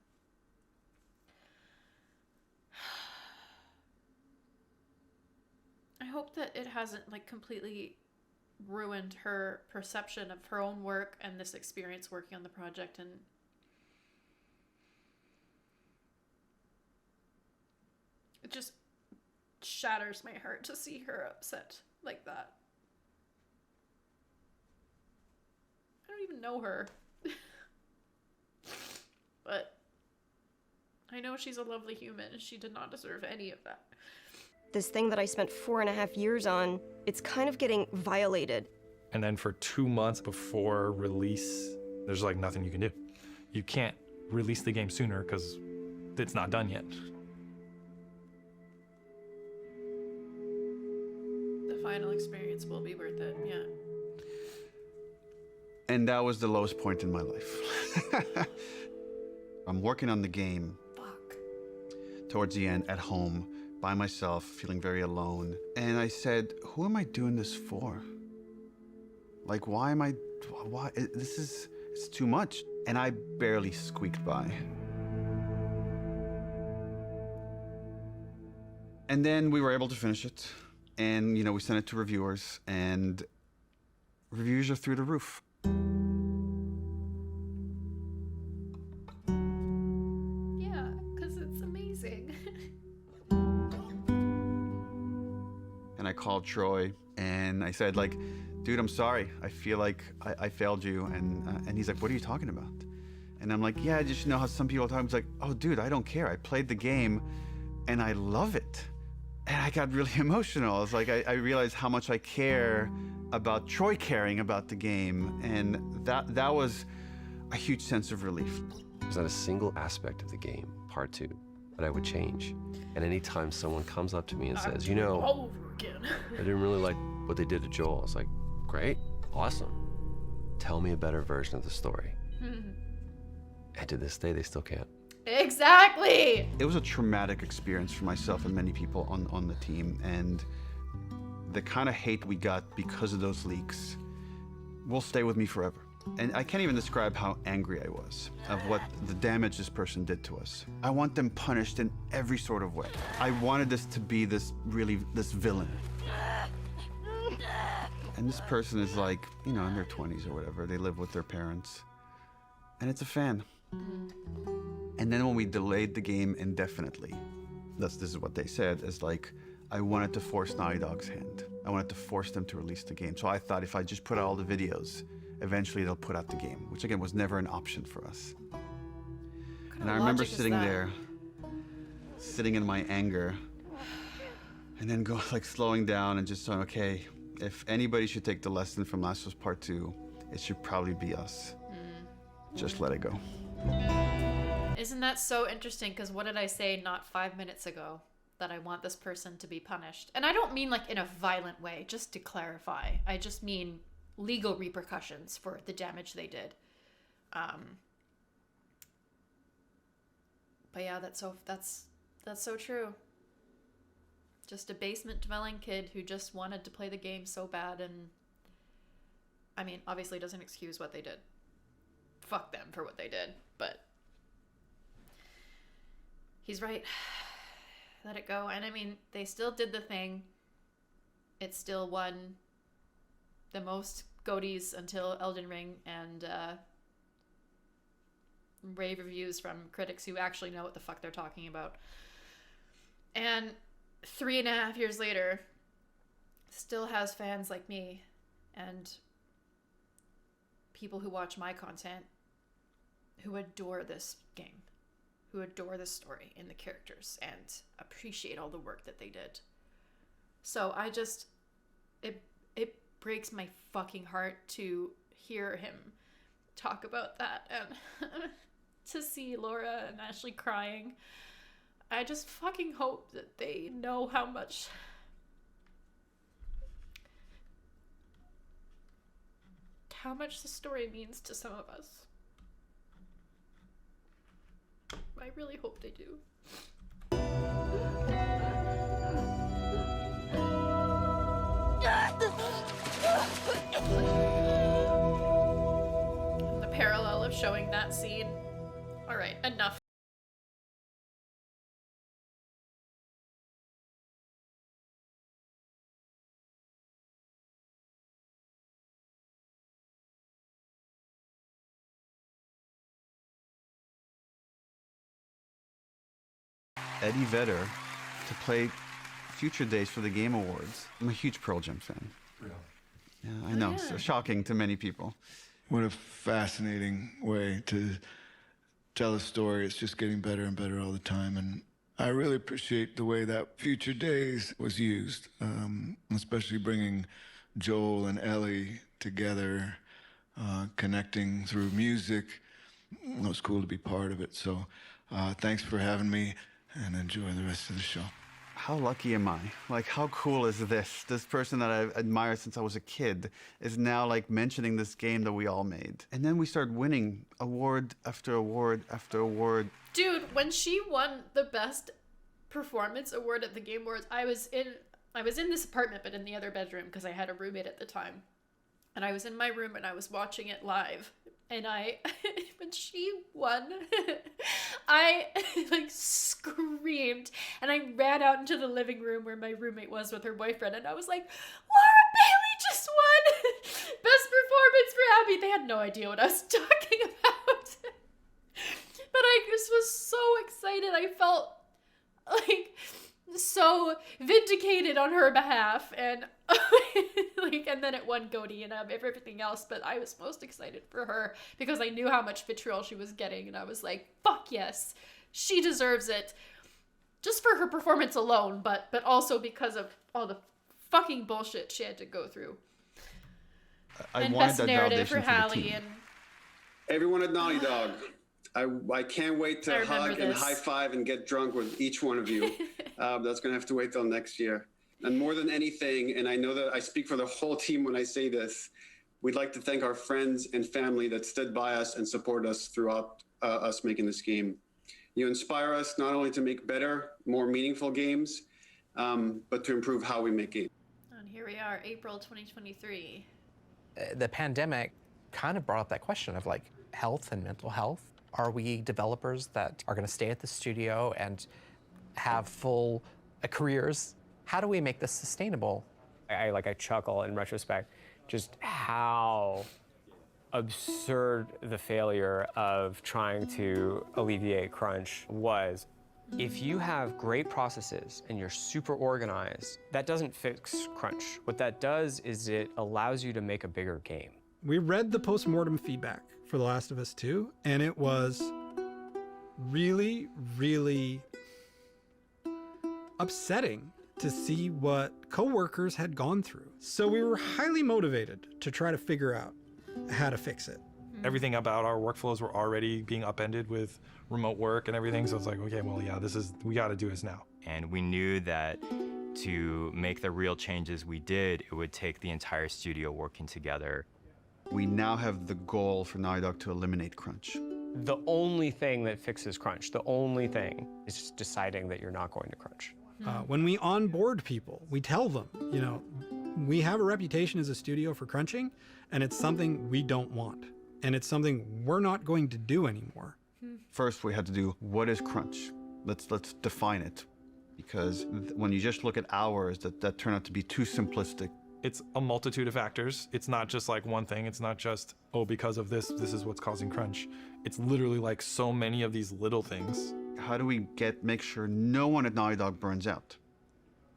I hope that it hasn't, like, completely ruined her perception of her own work and this experience working on the project. And it just shatters my heart to see her upset like that. I don't even know her. But I know she's a lovely human, and she did not deserve any of that. This thing that I spent 4.5 years on, it's kind of getting violated. And then for 2 months before release, there's like nothing you can do. You can't release the game sooner because it's not done yet. The final experience will be worth it, yeah. And that was the lowest point in my life. I'm working on the game. Towards the end, at home, by myself, feeling very alone. And I said, who am I doing this for? Like, why? It's too much. And I barely squeaked by. And then we were able to finish it. And, we sent it to reviewers, and reviews are through the roof. Yeah, because it's amazing. And I called Troy, and I said, like, dude, I'm sorry. I feel like I failed you. And he's like, what are you talking about? And I'm like, yeah, just how some people talk. He's like, oh, dude, I don't care. I played the game, and I love it. And I got really emotional. I was like, I realized how much I care about Troy caring about the game. And that was a huge sense of relief. There's not a single aspect of the game, part 2, that I would change. And anytime someone comes up to me and says, all over again. I didn't really like what they did to Joel. I was like, great, awesome. Tell me a better version of the story. And to this day, they still can't. Exactly. It was a traumatic experience for myself and many people on the team. And the kind of hate we got because of those leaks will stay with me forever. And I can't even describe how angry I was of what the damage this person did to us. I want them punished in every sort of way. I wanted this to be this villain. And this person is like, in their 20s or whatever. They live with their parents. And it's a fan. And then when we delayed the game indefinitely, this is what they said, is like, I wanted to force Naughty Dog's hand. I wanted to force them to release the game. So I thought if I just put out all the videos, eventually they'll put out the game, which again was never an option for us. And I remember sitting there, sitting in my anger, and then slowing down and just saying, okay, if anybody should take the lesson from Last of Us Part 2, it should probably be us. Just let it go. Isn't that so interesting? Because what did I say not 5 minutes ago? that I want this person to be punished. And I don't mean like in a violent way, just to clarify. I just mean legal repercussions for the damage they did. But yeah, that's so true. Just a basement dwelling kid who just wanted to play the game so bad, and I mean, obviously doesn't excuse what they did. Fuck them for what they did, but he's right. Let it go. And I mean, they still did the thing. It still won the most GOTYs until Elden Ring, and rave reviews from critics who actually know what the fuck they're talking about. And 3.5 years later, still has fans like me and people who watch my content who adore this game, who adore the story and the characters and appreciate all the work that they did. So I just, it breaks my fucking heart to hear him talk about that and to see Laura and Ashley crying. I just fucking hope that they know how much the story means to some of us. I really hope they do. The parallel of showing that scene. Alright, enough. Eddie Vedder to play Future Days for the Game Awards. I'm a huge Pearl Jam fan. Really? Yeah, I know. So shocking to many people. What a fascinating way to tell a story. It's just getting better and better all the time. And I really appreciate the way that Future Days was used, especially bringing Joel and Ellie together, connecting through music. It was cool to be part of it. So thanks for having me, and enjoy the rest of the show. How lucky am I? Like, how cool is this? This person that I've admired since I was a kid is now like mentioning this game that we all made. And then we start winning award after award after award. Dude, when she won the best performance award at the Game Awards, I was in this apartment, but in the other bedroom because I had a roommate at the time. And I was in my room and I was watching it live. And when she won, I like screamed, and I ran out into the living room where my roommate was with her boyfriend, and I was like, Laura Bailey just won best performance for Abby. They had no idea what I was talking about. But I just was so excited. I felt like so vindicated on her behalf, and and then it won GOTY and everything else, but I was most excited for her because I knew how much vitriol she was getting, and I was like, fuck yes, she deserves it, just for her performance alone, but also because of all the fucking bullshit she had to go through. I wanted best that narrative for Hallie, and everyone at Naughty Dog. I can't wait to hug and high five and get drunk with each one of you. That's going to have to wait till next year. And more than anything, and I know that I speak for the whole team when I say this, we'd like to thank our friends and family that stood by us and supported us throughout us making this game. You inspire us not only to make better, more meaningful games, but to improve how we make games. And here we are, April 2023. The pandemic kind of brought up that question of like health and mental health. Are we developers that are going to stay at the studio and have full careers? How do we make this sustainable? I chuckle in retrospect, just how absurd the failure of trying to alleviate crunch was. If you have great processes and you're super organized, that doesn't fix crunch. What that does is it allows you to make a bigger game. We read the post-mortem feedback for The Last of Us 2, and it was really, really upsetting to see what coworkers had gone through. So we were highly motivated to try to figure out how to fix it. Everything about our workflows were already being upended with remote work and everything. So it's like, okay, well, yeah, we got to do this now. And we knew that to make the real changes we did, it would take the entire studio working together. We now have the goal for Naughty Dog to eliminate crunch. The only thing that fixes crunch, the only thing, is just deciding that you're not going to crunch. When we onboard people, we tell them, you know, we have a reputation as a studio for crunching, and it's something we don't want. And it's something we're not going to do anymore. First, we had to do, what is crunch? Let's define it. Because when you just look at hours, that turned out to be too simplistic. It's a multitude of factors. It's not just like one thing. It's not just, oh, because of this is what's causing crunch. It's literally like so many of these little things. How do we make sure no one at Naughty Dog burns out?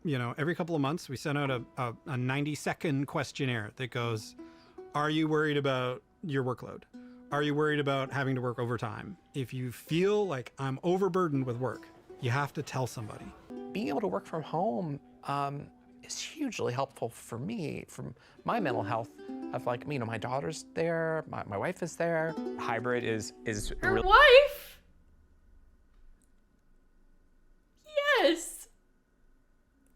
You know, every couple of months we send out a 90-second questionnaire that goes, are you worried about your workload? Are you worried about having to work overtime? If you feel like I'm overburdened with work, you have to tell somebody. Being able to work from home is hugely helpful for me, from my mental health. Of like, you know, my daughter's there, my wife is there. Hybrid is Her wife? Yes.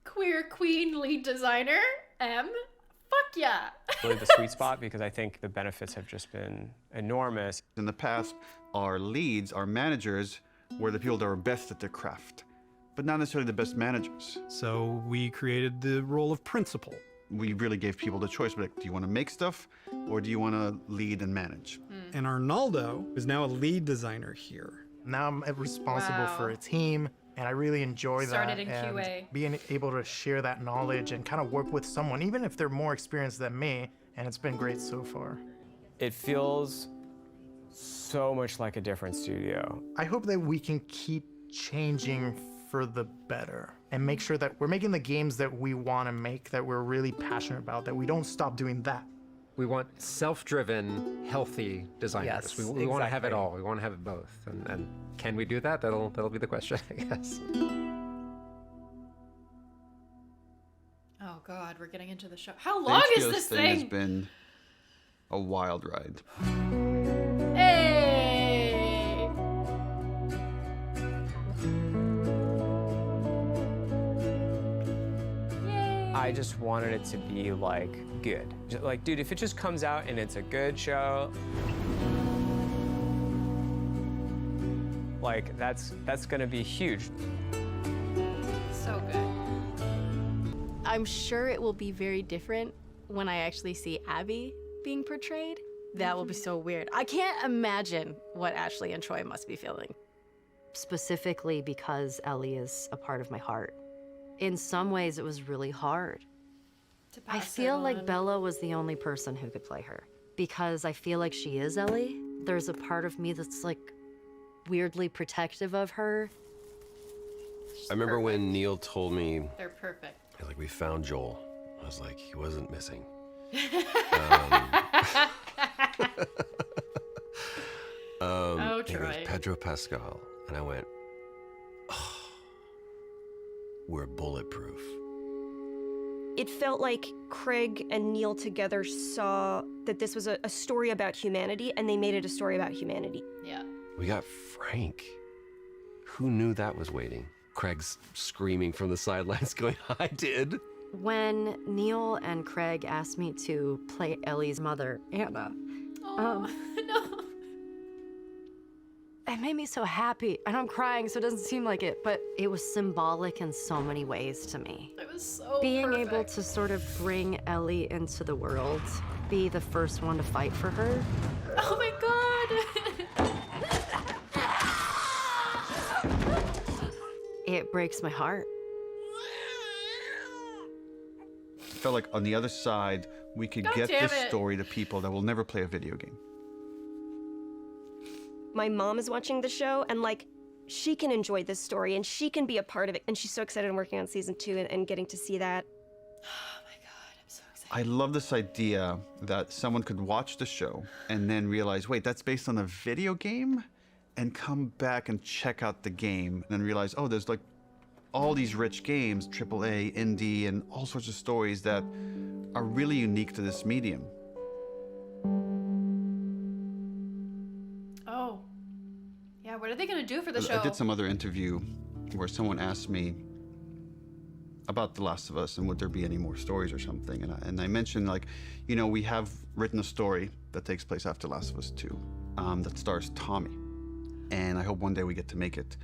Queer queen lead designer, M. Fuck yeah. really the sweet spot, because I think the benefits have just been enormous. In the past, our leads, our managers, were the people that were best at their craft, but not necessarily the best managers. So we created the role of principal. We really gave people the choice, like, do you want to make stuff or do you want to lead and manage? And Arnaldo is now a lead designer here. Now I'm responsible for a team, and I really enjoy Started that. in and QA. being able to share that knowledge and kind of work with someone, even if they're more experienced than me, and it's been great so far. It feels so much like a different studio. I hope that we can keep changing for the better and make sure that we're making the games that we want to make, that we're really passionate about, that we don't stop doing that. We want self-driven, healthy designers. Yes, we want to have it exactly. all. We want to have it both. And can we do that? That'll be the question, I guess. Oh God, we're getting into the show. How long is HBO's this thing has thing? been a wild ride. Hey! I just wanted it to be like good. Like, dude, if it just comes out and it's a good show, like that's gonna be huge. So good. I'm sure it will be very different when I actually see Abby being portrayed. That will be so weird. I can't imagine what Ashley and Troy must be feeling. Specifically because Ellie is a part of my heart. In some ways, it was really hard. I feel like Bella was the only person who could play her. Because I feel like she is Ellie. There's a part of me that's like weirdly protective of her. I remember when Neil told me, They're perfect. like, we found Joel. I was like, he wasn't missing. Oh, It was Troy. Pedro Pascal. And I went, oh, we're bulletproof. It felt like Craig and Neil together saw that this was a story about humanity, and they made it a story about humanity. Yeah. We got Frank. Who knew that was waiting? Craig's screaming from the sidelines going, I did. When Neil and Craig asked me to play Ellie's mother, Anna, no. it made me so happy. And I'm crying, so it doesn't seem like it, but it was symbolic in so many ways to me. It was so Being perfect. able to sort of bring Ellie into the world, be the first one to fight for her. Oh my God. It breaks my heart. It felt like on the other side, we could God get damn this it. story to people that will never play a video game. My mom is watching the show, and like, she can enjoy this story, and she can be a part of it, and she's so excited I'm working on season 2 and getting to see that. I love this idea that someone could watch the show and then realize, wait, that's based on a video game? And come back and check out the game and then realize, oh, there's like all these rich games, AAA, indie, and all sorts of stories that are really unique to this medium. Oh. Yeah, what are they going to do for the show? I did some other interview where someone asked me, about The Last of Us and would there be any more stories or something. And I mentioned, like, we have written a story that takes place after Last of Us 2 that stars Tommy. And I hope one day we get to make it.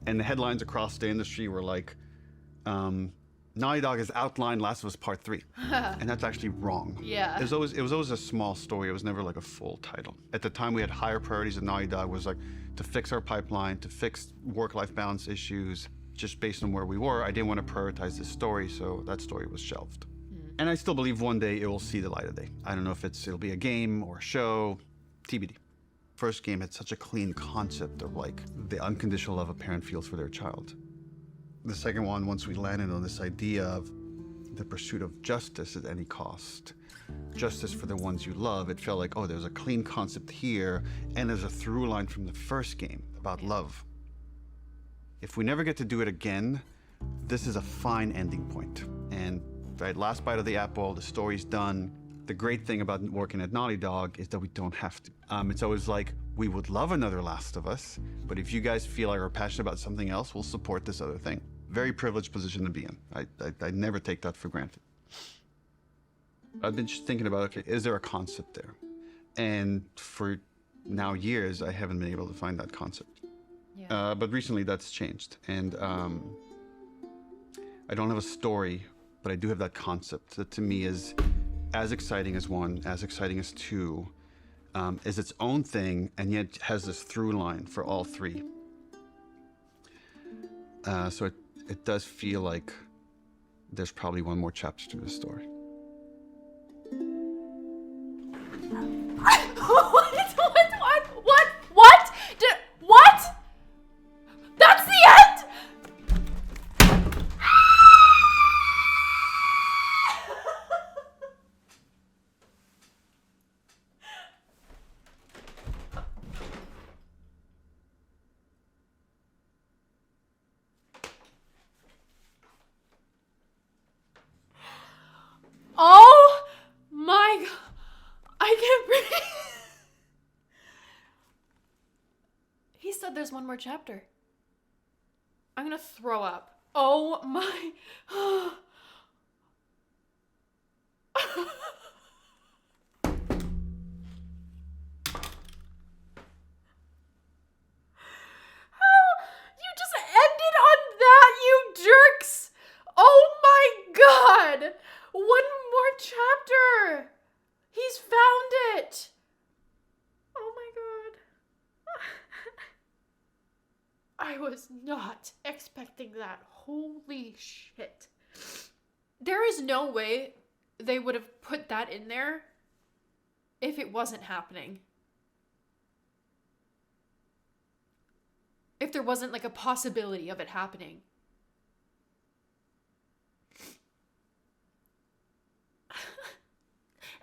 And the headlines across the industry were like, Naughty Dog has outlined Last of Us Part 3. And that's actually wrong. Yeah. It was always a small story. It was never like a full title. At the time, we had higher priorities at Naughty Dog, was like to fix our pipeline, to fix work-life balance issues. Just based on where we were, I didn't want to prioritize this story, so that story was shelved. And I still believe one day it will see the light of day. I don't know if it'll be a game or a show, TBD. First game had such a clean concept of like the unconditional love a parent feels for their child. The second one, once we landed on this idea of the pursuit of justice at any cost, justice for the ones you love, it felt like, oh, there's a clean concept here, and there's a through line from the first game about love. If we never get to do it again, this is a fine ending point. And right, last bite of the apple, the story's done. The great thing about working at Naughty Dog is that we don't have to. It's always like, we would love another Last of Us, but if you guys feel like we're passionate about something else, we'll support this other thing. Very privileged position to be in. I never take that for granted. I've been just thinking about, okay, is there a concept there? And for now years, I haven't been able to find that concept. Yeah. But recently that's changed. And I don't have a story, but I do have that concept that to me is as exciting as 1, as exciting as 2, is its own thing, and yet has this through line for all 3. So it does feel like there's probably one more chapter to the story. What? That's the end? Oh my God. I can't breathe. He said there's one more chapter. I'm gonna throw up. Oh my. You just ended on that, you jerks! Oh my God! One more chapter! He's found it! Oh my God. I was not expecting that. Holy shit. There is no way they would have put that in there if it wasn't happening. If there wasn't like a possibility of it happening.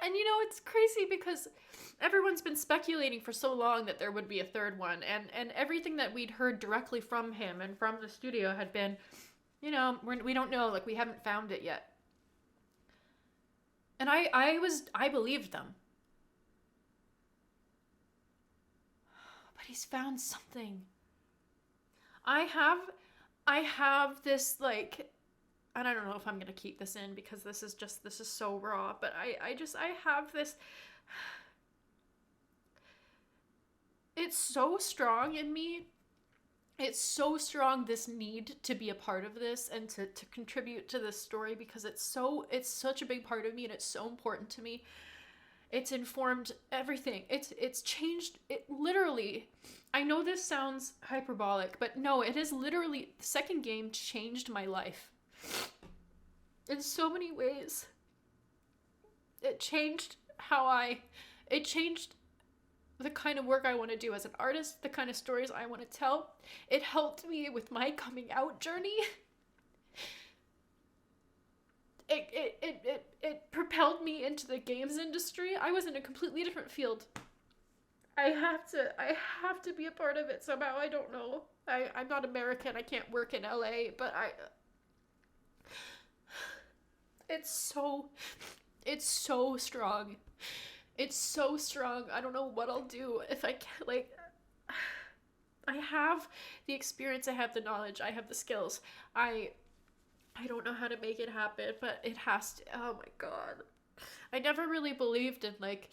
And it's crazy because everyone's been speculating for so long that there would be a third one, and everything that we'd heard directly from him and from the studio had been, we don't know, like we haven't found it yet. And I believed them. But he's found something. I have this like, and I don't know if I'm gonna keep this in because this is so raw, but I have this, it's so strong in me. It's so strong, this need to be a part of this and to contribute to this story, because it's such a big part of me and it's so important to me. It's informed everything. It's changed it literally. I know this sounds hyperbolic, but no, it is literally, the second game changed my life. In so many ways. It changed it changed the kind of work I want to do as an artist, the kind of stories I want to tell. It helped me with my coming out journey. It propelled me into the games industry. I was in a completely different field. I have to be a part of it somehow. I don't know. I'm not American. I can't work in LA, but it's so strong. It's so strong. I don't know what I'll do if I can't, like, I have the experience, I have the knowledge, I have the skills. I I don't know how to make it happen, but it has to. Oh my god. I never really believed in like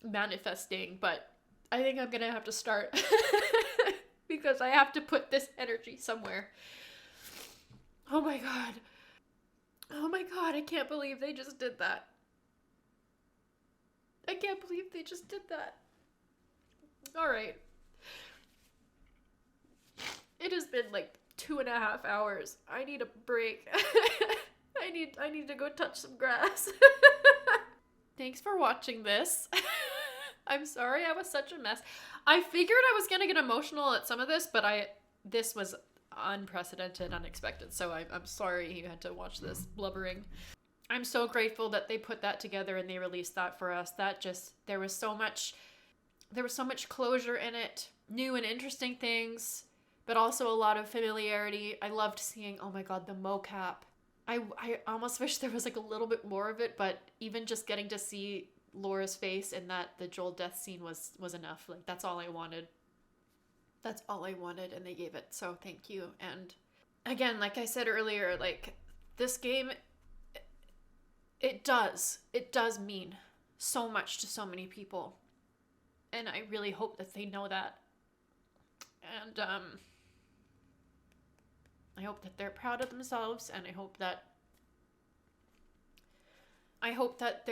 manifesting, but I think I'm gonna have to start because I have to put this energy somewhere. Oh my god. Oh my god, I can't believe they just did that. I can't believe they just did that. Alright. It has been like 2.5 hours. I need a break. I need to go touch some grass. Thanks for watching this. I'm sorry I was such a mess. I figured I was gonna get emotional at some of this, but this was unprecedented, unexpected, so I'm sorry you had to watch this blubbering. I'm so grateful that they put that together and they released that for us. That just, there was so much closure in it, new and interesting things, but also a lot of familiarity. I loved seeing, oh my god, the mocap. I almost wish there was like a little bit more of it, but even just getting to see Laura's face in the Joel death scene was enough. Like, that's all I wanted. That's all I wanted, and they gave it, so thank you. And again, like I said earlier, like, this game, it does mean so much to so many people. And I really hope that they know that. And I hope that they're proud of themselves, and I hope that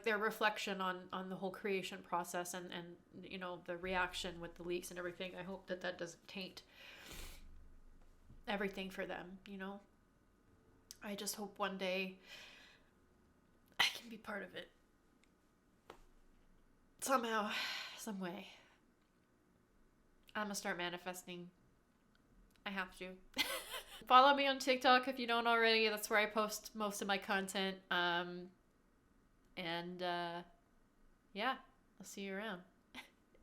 their reflection on the whole creation process and you know, the reaction with the leaks and everything, I hope that doesn't taint everything for them, you know? I just hope one day I can be part of it. Somehow, some way. I'm gonna start manifesting. I have to. Follow me on TikTok if you don't already. That's where I post most of my content. Yeah, I'll see you around.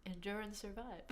Endure and survive.